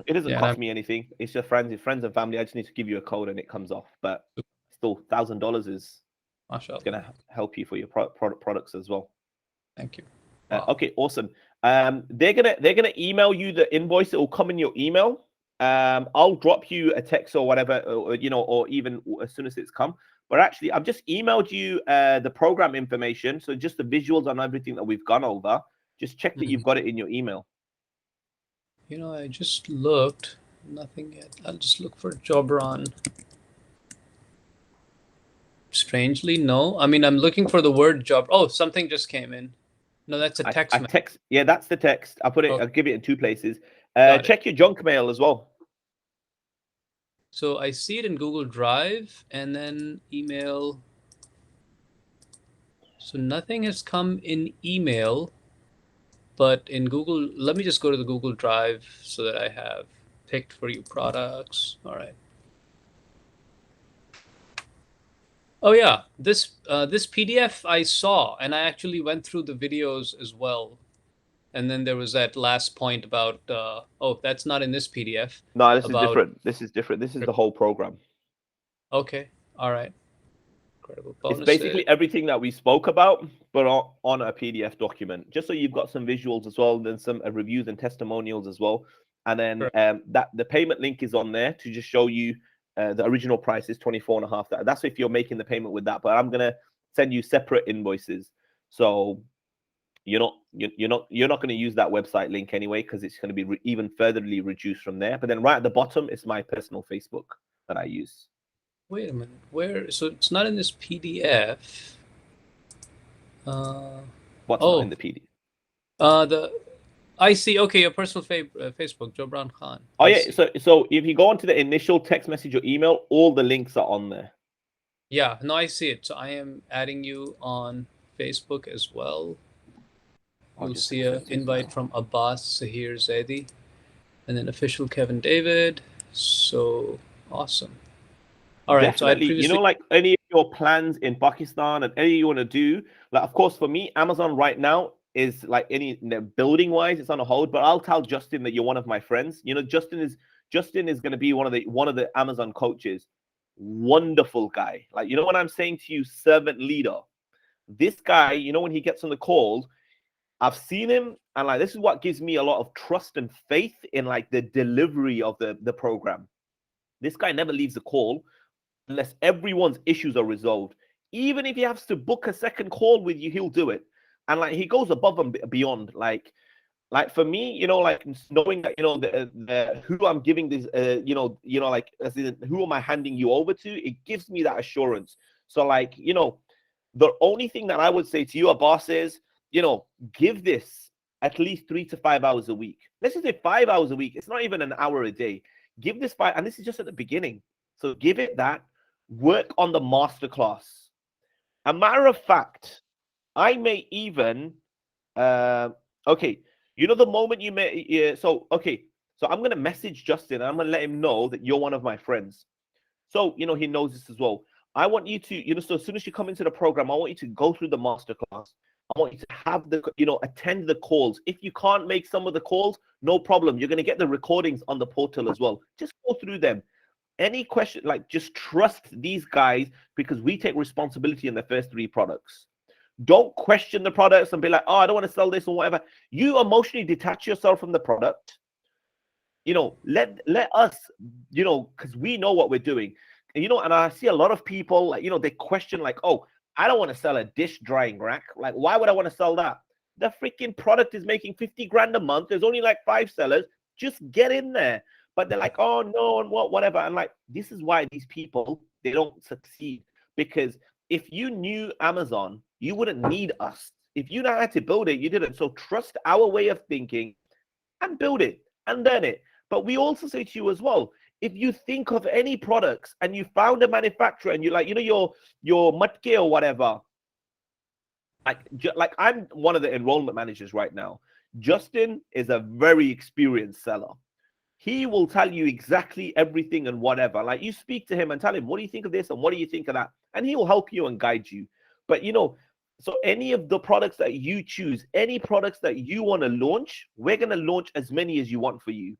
S1: It doesn't
S2: Yeah, and
S1: cost me anything. It's just friends and family. I just need to give you a code and it comes off. But still, $1,000 is
S2: MashaAllah.
S1: going to help you for your products as well.
S2: Thank you. Wow.
S1: Okay, awesome. They're gonna email you the invoice. It will come in your email. I'll drop you a text or whatever, or even as soon as it's come. But actually, I've just emailed you the program information, so just the visuals on everything that we've gone over. Just check that you've got it in your email.
S2: I just looked. Nothing yet. I'll just look for Jobran. Strangely, no. I mean, I'm looking for the word job. Oh, something just came in. No, that's a text message.
S1: Text. Yeah, that's the text. I'll put it.
S2: Okay.
S1: I'll give it in two places.
S2: Got
S1: Check your junk mail as well.
S2: So I see it in Google Drive and then email. So nothing has come in email, but in Google, let me just go to the Google Drive so that I have picked for you products. All right. Oh yeah, this PDF I saw, and I actually went through the videos as well. And then there was that last point about oh, that's not in this PDF.
S1: No, this is
S2: About
S1: different. This is different. This is the whole program.
S2: okay, all right, incredible
S1: It's
S2: bonuses.
S1: basically everything that we spoke about, but on a PDF document, just so you've got some visuals as well, and then some reviews and testimonials as well. And then that the payment link is on there to just show you the original price is 24.5. That's if you're making the payment with that. But I'm gonna send you separate invoices. So you're not going to use that website link anyway because it's going to be even furtherly reduced from there. But then right at the bottom is my personal Facebook that I use.
S2: Wait a minute. Where? So it's not in this PDF.
S1: What's not in the PDF?
S2: I see. Okay, your personal Facebook, Jobran Khan.
S1: Oh yeah. So if you go onto the initial text message or email, all the links are on there.
S2: Yeah. No, I see it. So I am adding you on Facebook as well. You'll see an invite from Abbas Sahir Zaidi, and then official Kevin David. So awesome. All right.
S1: Definitely.
S2: So
S1: you know, like any of your plans in Pakistan and anything you want to do, like of course for me, Amazon right now is like any building wise, it's on a hold. But I'll tell Justin that you're one of my friends. You know, Justin is going to be one of the Amazon coaches. Wonderful guy. Like, you know, when I'm saying to you, servant leader, this guy, you know, when he gets on the calls, I've seen him, and like this is what gives me a lot of trust and faith in like the delivery of the program. This guy never leaves a call unless everyone's issues are resolved. Even if he has to book a second call with you, he'll do it. And like he goes above and beyond. Like for me, you know, like knowing that, you know, the who I'm giving this, you know, like as in, who am I handing you over to? It gives me that assurance. So like, you know, the only thing that I would say to you, Abbas, is, you know, give this at least 3 to 5 hours a week. Let's just say 5 hours a week. It's not even an hour a day. Give this 5, and this is just at the beginning. So give it that. Work on the masterclass. A matter of fact, I may even, okay, you know, the moment you may, so I'm going to message Justin. And I'm going to let him know that you're one of my friends. So, you know, he knows this as well. I want you to, you know, so as soon as you come into the program, I want you to go through the masterclass. I want you to have the, you know, attend the calls. If you can't make some of the calls, no problem. You're going to get the recordings on the portal as well. Just go through them. Any question, like just trust these guys because we take responsibility in the first 3 products. Don't question the products and be like, oh, I don't want to sell this or whatever. You emotionally detach yourself from the product. You know, let us, you know, because we know what we're doing. You know, and I see a lot of people, like, you know, they question like, oh, I don't want to sell a dish drying rack. Like, why would I want to sell that? The freaking product is making 50 grand a month. There's only like 5 sellers. Just get in there. But they're like, oh, no, and whatever. And like, this is why these people, they don't succeed. Because if you knew Amazon, you wouldn't need us. If you know how to build it, you didn't. So trust our way of thinking and build it and learn it. But we also say to you as well, if you think of any products and you found a manufacturer and you like, you know, your Matke or whatever, like I'm one of the enrollment managers right now. Justin is a very experienced seller. He will tell you exactly everything and whatever. Like you speak to him and tell him, what do you think of this? And what do you think of that? And he will help you and guide you. But, you know, so any of the products that you choose, any products that you want to launch, we're going to launch as many as you want for you.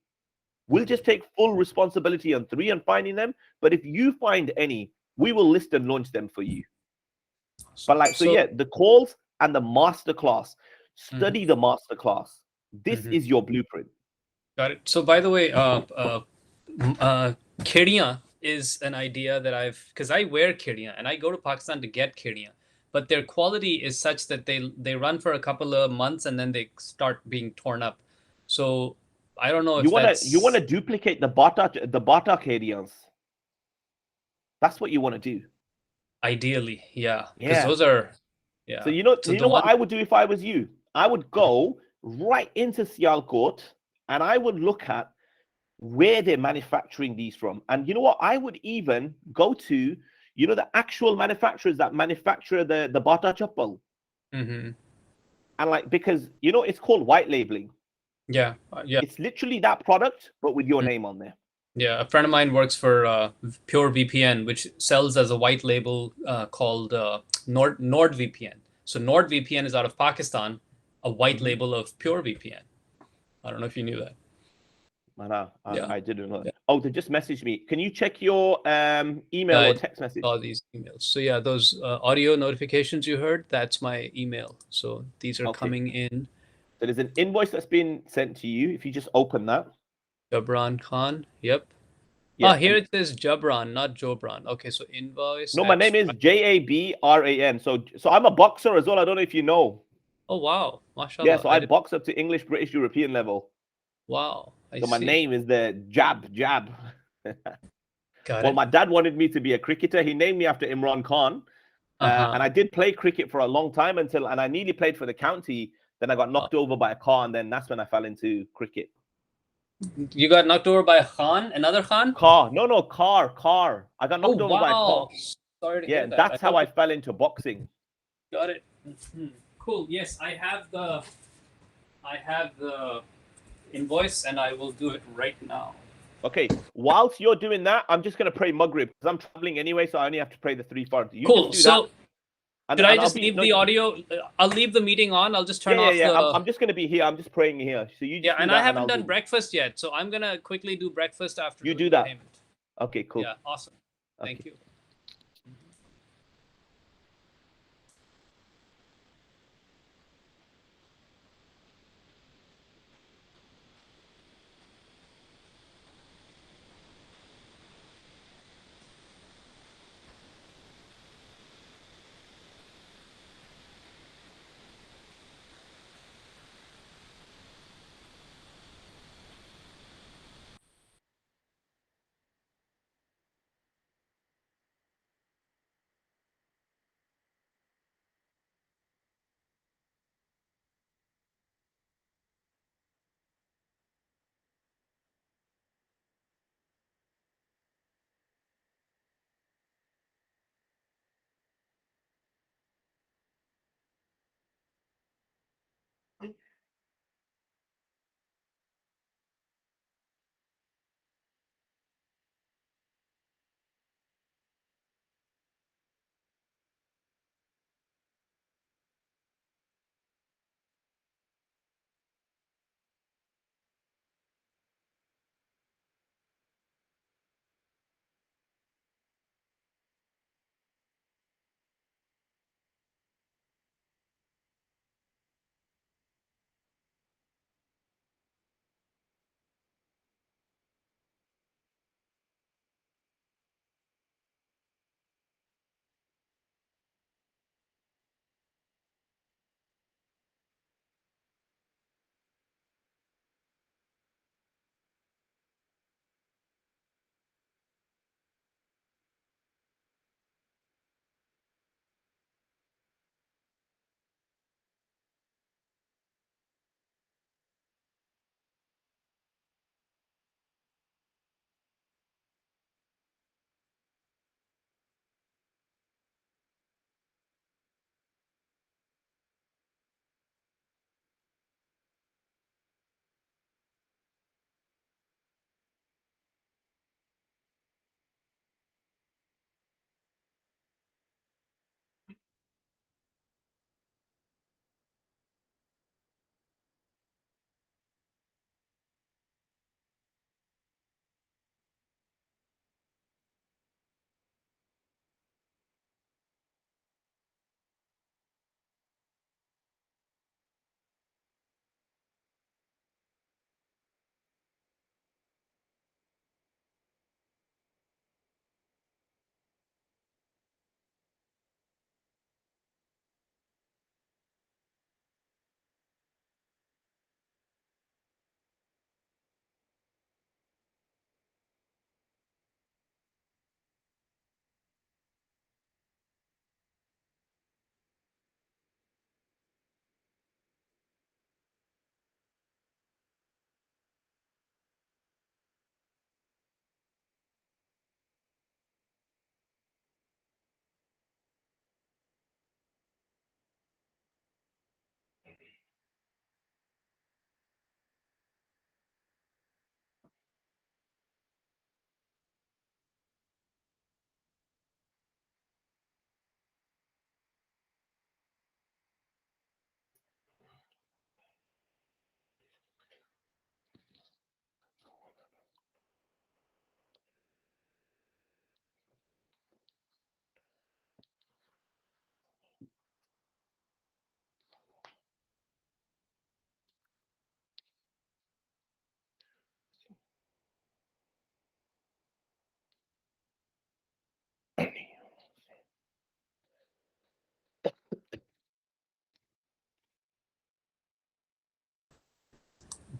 S1: We'll just take full responsibility on 3 and finding them. But if you find any, we will list and launch them for you. But like, so yeah, the calls and the masterclass, study the masterclass. This is your blueprint.
S2: Got it. So by the way, Kediya is an idea that because I wear Kediya and I go to Pakistan to get Kediya, but their quality is such that they run for a couple of months and then they start being torn up. So I don't know if
S1: you want to duplicate the Bata Kediyas. That's what you want to do.
S2: Ideally, yeah. Because those are, yeah.
S1: So you know what I would do if I was you? I would go right into Sialkot and I would look at where they're manufacturing these from. And you know what? I would even go to, you know, the actual manufacturers that manufacture the Bata Chappal. And like, because, you know, it's called white labeling.
S2: Yeah.
S1: It's literally that product, but with your name on there.
S2: Yeah. A friend of mine works for Pure VPN, which sells as a white label called NordVPN. So NordVPN is out of Pakistan, a white label of Pure VPN. I don't know if you knew that.
S1: I know. I didn't know. Yeah. Oh, they just messaged me. Can you check your email or text message?
S2: All these emails. So yeah, those audio notifications you heard, that's my email. So these are coming in.
S1: So there's an invoice that's been sent to you. If you just open that.
S2: Jabran Khan. Yep. Yeah, here it says Jabran, not Jobran. Okay, so invoice.
S1: No, my name is Jabran. So I'm a boxer as well. I don't know if you know.
S2: Oh wow,
S1: Yeah,
S2: mashallah.
S1: so I box up to English, British, European level.
S2: Wow, I
S1: So my
S2: see.
S1: name is the Jab Jab.
S2: Got
S1: Well,
S2: it.
S1: my dad wanted me to be a cricketer. He named me after Imran Khan.
S2: Uh-huh.
S1: And I did play cricket for a long time and I nearly played for the county. Then I got
S2: Wow.
S1: knocked over by a car, and then that's when I fell into cricket.
S2: You got knocked over by a Khan, another Khan?
S1: Car, no, car. I got
S2: Oh
S1: knocked over by a car.
S2: wow. Sorry to
S1: Yeah,
S2: hear
S1: and
S2: that. I
S1: that's how
S2: hope
S1: I
S2: you
S1: fell into boxing.
S2: got it. Mhm. Cool. Yes, I have the invoice and I will do it right now.
S1: Okay, whilst you're doing that, I'm just gonna pray Maghrib because I'm traveling anyway, so I only have to pray the 3 fards. You just
S2: Cool.
S1: do that,
S2: So should I
S1: and I'll
S2: just
S1: be
S2: leave
S1: no,
S2: the audio? I'll leave the meeting on. I'll just turn off
S1: yeah.
S2: the.
S1: I'm just gonna be here. I'm just praying here. So you
S2: Yeah,
S1: just do
S2: and I
S1: that, and
S2: haven't
S1: I'll
S2: done
S1: do.
S2: breakfast yet, so I'm gonna quickly do breakfast after
S1: You
S2: doing
S1: do
S2: the
S1: that.
S2: payment.
S1: Okay, cool.
S2: Yeah, awesome. Thank
S1: Okay.
S2: you.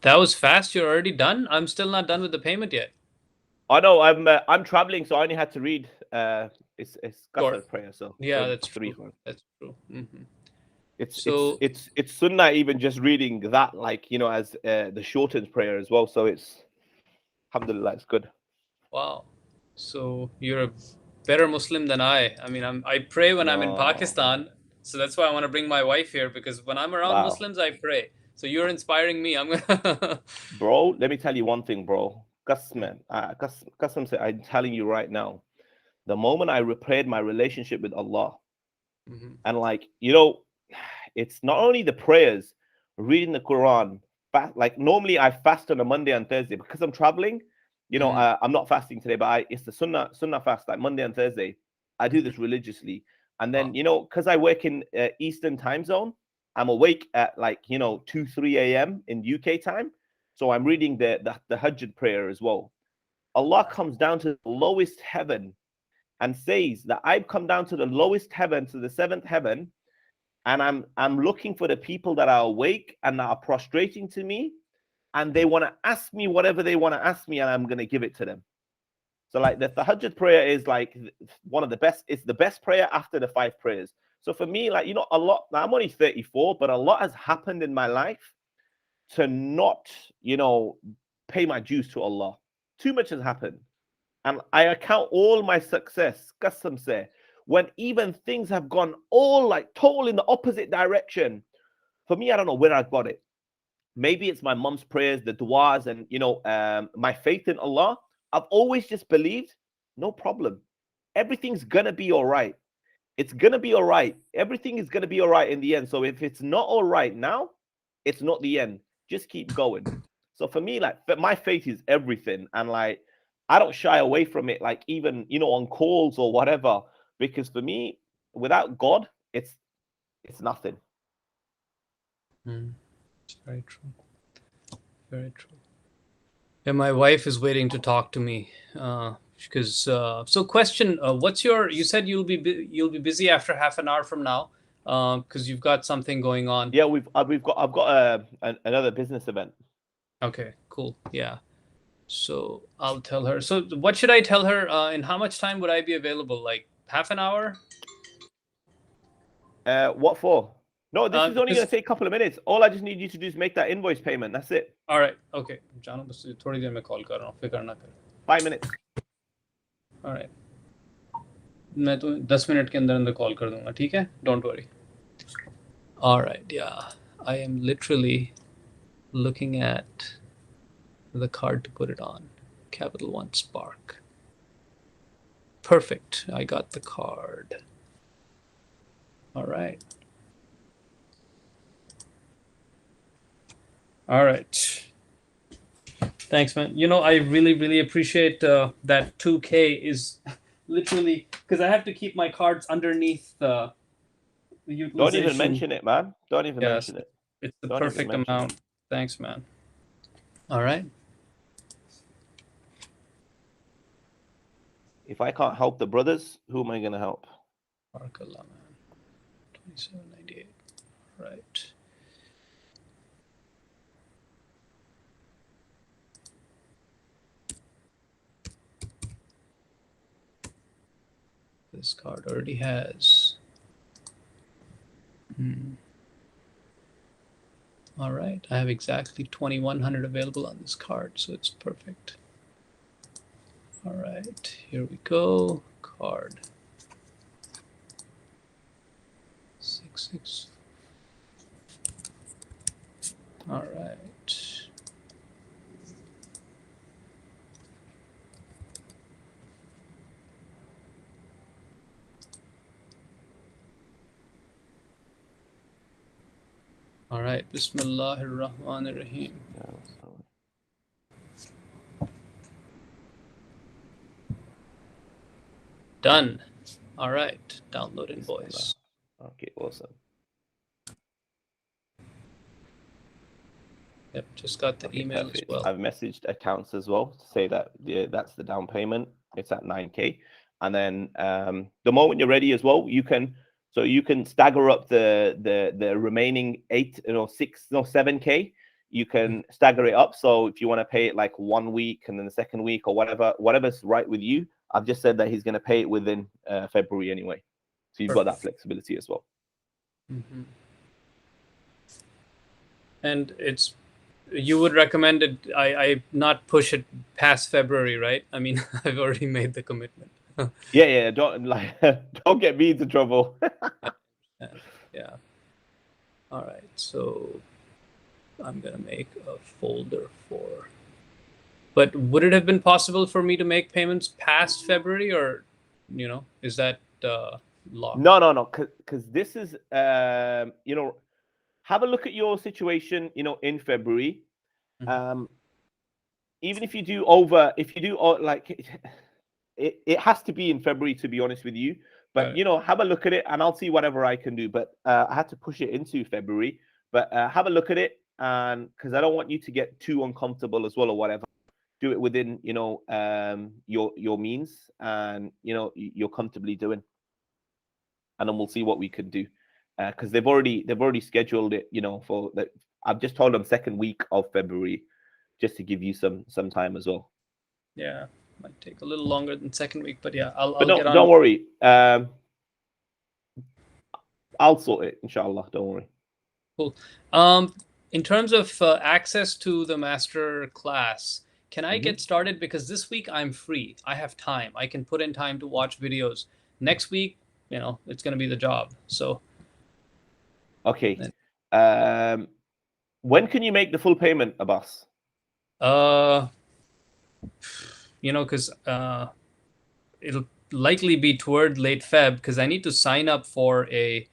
S2: That was fast. You're already done. I'm still not done with the payment yet.
S1: I know I'm traveling, so I only had to read. It's
S2: Sure.
S1: Qasr prayer, so it's
S2: Yeah,
S1: only
S2: that's
S1: three.
S2: true. That's true. Hmm.
S1: It's
S2: So
S1: sunnah even just reading that, like, you know, as the shortened prayer as well. So it's alhamdulillah, it's good.
S2: wow. So you're a better Muslim than I. I mean, I pray when I'm in
S1: No,
S2: Pakistan, so that's why I want to bring my wife here because when I'm around
S1: wow,
S2: Muslims, I pray. So you're inspiring me. I'm gonna.
S1: bro. Let me tell you one thing, bro. Qasam said, I'm telling you right now, the moment I repaired my relationship with Allah,
S2: Mhm.
S1: and like, you know, it's not only the prayers, reading the Quran. Like normally I fast on a Monday and Thursday because I'm traveling. You know,
S2: Mhm.
S1: I'm not fasting today, but it's the sunnah fast, like Monday and Thursday. I do this religiously, and then,
S2: Wow.
S1: you know, because I work in Eastern time zone, I'm awake at, like, you know, 2-3 a.m. in UK time, so I'm reading the Hajj prayer as well. Allah comes down to the lowest heaven and says that I've come down to the lowest heaven, to the seventh heaven, and I'm looking for the people that are awake and that are prostrating to me, and they want to ask me whatever they want to ask me, and I'm going to give it to them. So like the tahajjud prayer is like one of the best. It's the best prayer after the 5 prayers. So for me, like, you know, a lot. Now I'm only 34, but a lot has happened in my life to not, you know, pay my dues to Allah. Too much has happened, and I account all my success, Qasam say, when even things have gone all like total in the opposite direction. For me, I don't know where I got it. Maybe it's my mom's prayers, the du'as, and, you know, my faith in Allah. I've always just believed, no problem. Everything's gonna be all right. It's gonna be all right. Everything is gonna be all right in the end. So if it's not all right now, it's not the end. Just keep going. So for me, like, my faith is everything, and like, I don't shy away from it. Like, even, you know, on calls or whatever, because for me, without God, it's nothing.
S2: It's very true. Very true. Yeah, my wife is waiting to talk to me. Because so question, what's your? You said you'll be busy after half an hour from now, because you've got something going on.
S1: Yeah, I've got another business event.
S2: Okay, cool. Yeah. So I'll tell her. So what should I tell her? In how much time would I be available? Like half an hour?
S1: What for? No, this is only going
S2: Because
S1: to take a couple of minutes. All I just need you to do is make that invoice payment. That's it.
S2: all right, okay. जानो बस थोड़ी देर में call कर रहा हूँ फिक्र ना कर.
S1: 5 minutes.
S2: All right. मैं तो 10 मिनट के अंदर अंदर कॉल कर दूंगा, ठीक है? Don't worry. All right, yeah. I am literally looking at the card to put it on. Capital One Spark. Perfect. I got the card. All right. All right. Thanks, man. You know, I really, really appreciate that 2K is literally because I have to keep my cards underneath the
S1: Don't even
S2: utilization.
S1: mention it, man. Don't even
S2: Yes,
S1: mention it.
S2: it's the
S1: Don't even
S2: perfect
S1: mention
S2: amount.
S1: it.
S2: Thanks, man. All right.
S1: If I can't help the brothers, who am I going to help?
S2: Barakallah, man. 2798. Right. This card already has. All right. I have exactly 2100 available on this card, so it's perfect. All right. Here we go. Card. 66. All right. All right. Bismillahir Rahmanir Rahim. Done. All right. Download invoice.
S1: Okay, awesome.
S2: Yep, just got the email
S1: perfect.
S2: as well.
S1: I've messaged accounts as well to say that that's the down payment. It's at 9K, and then the moment you're ready as well, you can stagger up the remaining 7K. you can stagger it up. So if you want to pay it like 1 week and then the second week or whatever's right with you, I've just said that he's going to pay it within February anyway. So you've got that flexibility as well.
S2: Mm-hmm. And you would recommend it, I not push it past February, right? I mean, I've already made the commitment.
S1: Yeah, don't get me into trouble.
S2: Yeah. All right, so I'm gonna make a folder for. But would it have been possible for me to make payments past February, or, is that locked?
S1: No, because this is have a look at your situation, in February.
S2: Mm-hmm.
S1: Even if you do like it has to be in February, to be honest with you. But have a look at it, and I'll see whatever I can do. But I had to push it into February. But have a look at it, and because I don't want you to get too uncomfortable as well, or whatever. Do it within your means, and you're comfortably doing, and then we'll see what we can do. Because they've already scheduled it, for that. I've just told them second week of February, just to give you some time as well.
S2: Yeah, might take a little longer than second week, but yeah, I'll
S1: no,
S2: get on.
S1: Don't worry. I'll sort it, inshallah. Don't worry.
S2: Cool. In terms of access to the master class, can I get started? Because this week I'm free. I have time. I can put in time to watch videos. Next week, it's going to be the job. So.
S1: Okay. When can you make the full payment, Abbas?
S2: Because it'll likely be toward late Feb, because I need to sign up for a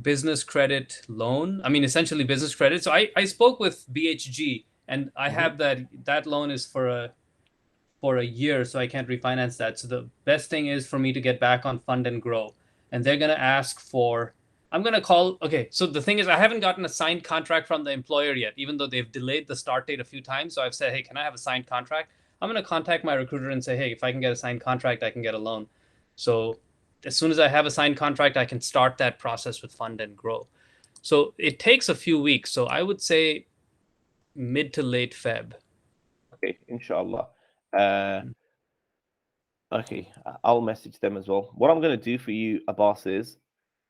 S2: business credit loan. I mean, essentially business credit. So I spoke with BHG, and I have that loan is for a year, so I can't refinance that. So the best thing is for me to get back on Fund and Grow, and they're going to ask for. I'm going to call. Okay, so the thing is, I haven't gotten a signed contract from the employer yet, even though they've delayed the start date a few times. So I've said, hey, can I have a signed contract? I'm going to contact my recruiter and say, hey, if I can get a signed contract, I can get a loan. So as soon as I have a signed contract, I can start that process with Fund and Grow. So it takes a few weeks. So I would say mid to late Feb.
S1: Okay, inshallah. Okay, I'll message them as well. What I'm going to do for you, Abbas, is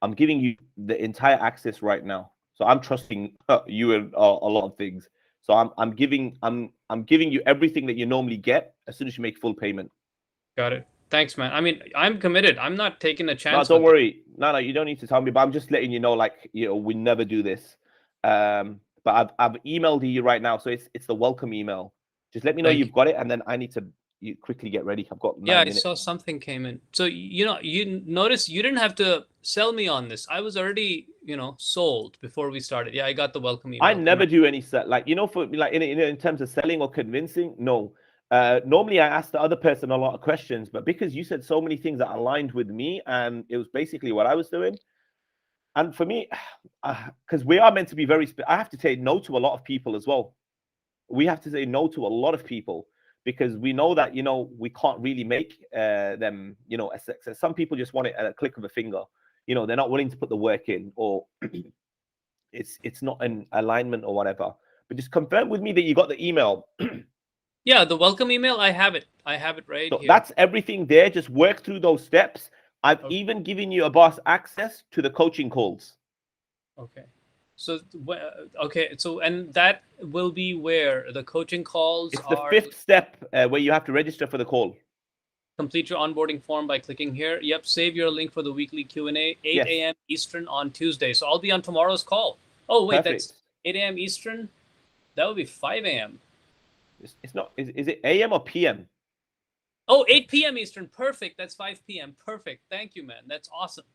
S1: I'm giving you the entire access right now. So I'm trusting you in a lot of things. So I'm giving you everything that you normally get as soon as you make full payment.
S2: Got it. Thanks, man. I mean, I'm committed. I'm not taking a chance.
S1: No, don't worry. No, you don't need to tell me. But I'm just letting you know, like, we never do this. But I've emailed you right now, so it's the welcome email. Just let me know you've got it, and then I need to quickly get ready. I've got 9 minutes.
S2: I saw something came in. So you notice you didn't have to sell me on this. I was already sold before we started. Yeah, I got the welcome email.
S1: I never do any set, like, for like in terms of selling or convincing. No. Normally I ask the other person a lot of questions, but because you said so many things that aligned with me, and it was basically what I was doing. And for me, because we are meant to be I have to say no to a lot of people as well. We have to say no to a lot of people because we know that, we can't really make them, a success. Some people just want it at a click of a finger. They're not willing to put the work in, or it's not an alignment or whatever. But just confirm with me that you got the email.
S2: Yeah, the welcome email, I have it right here.
S1: That's everything there. Just work through those steps. I've even given you, Abbas, access to the coaching calls.
S2: Okay. So, so, and that will be where the coaching calls
S1: are... It's the 5th step where you have to register for the call.
S2: Complete your onboarding form by clicking here. Yep, save your link for the weekly Q&A, 8 a.m. Eastern on Tuesday. So I'll be on tomorrow's call. Oh, wait, that's 8 a.m. Eastern? That would be 5 a.m.
S1: It's not. Is it a.m. or p.m.?
S2: Oh, 8 p.m. Eastern. Perfect. That's 5 p.m. Perfect. Thank you, man. That's awesome.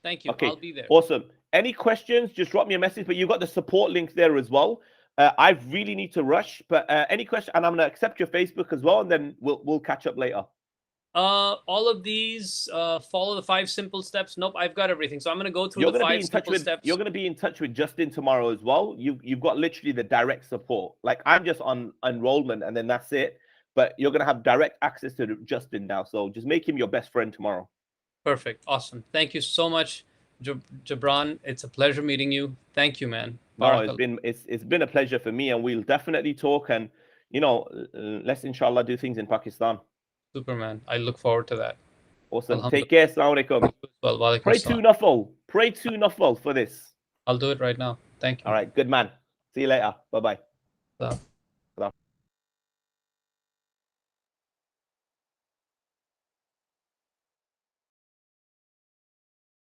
S2: Thank you. Okay. I'll be there.
S1: Awesome. Any questions, just drop me a message. But you've got the support link there as well. I really need to rush. But any question, and I'm going to accept your Facebook as well, and then we'll catch up later.
S2: All of these follow the 5 simple steps. Nope, I've got everything. So I'm going to go through the 5 simple steps.
S1: You're going to be in touch with Justin tomorrow as well. You've got literally the direct support. Like, I'm just on enrollment, and then that's it. But you're going to have direct access to Justin now. So just make him your best friend tomorrow.
S2: Perfect. Awesome. Thank you so much, Jabran. It's a pleasure meeting you. Thank you, man.
S1: No, it's been a pleasure for me, and we'll definitely talk. And let's inshallah do things in Pakistan.
S2: Superman. I look forward to that.
S1: Awesome. Take care. Assalamu alaikum.
S2: Well, walaikum
S1: Pray
S2: assalam.
S1: to Nafal. Pray to Nafal for this.
S2: I'll do it right now. Thank you.
S1: All right. Good man. See you later. Bye bye.
S2: So.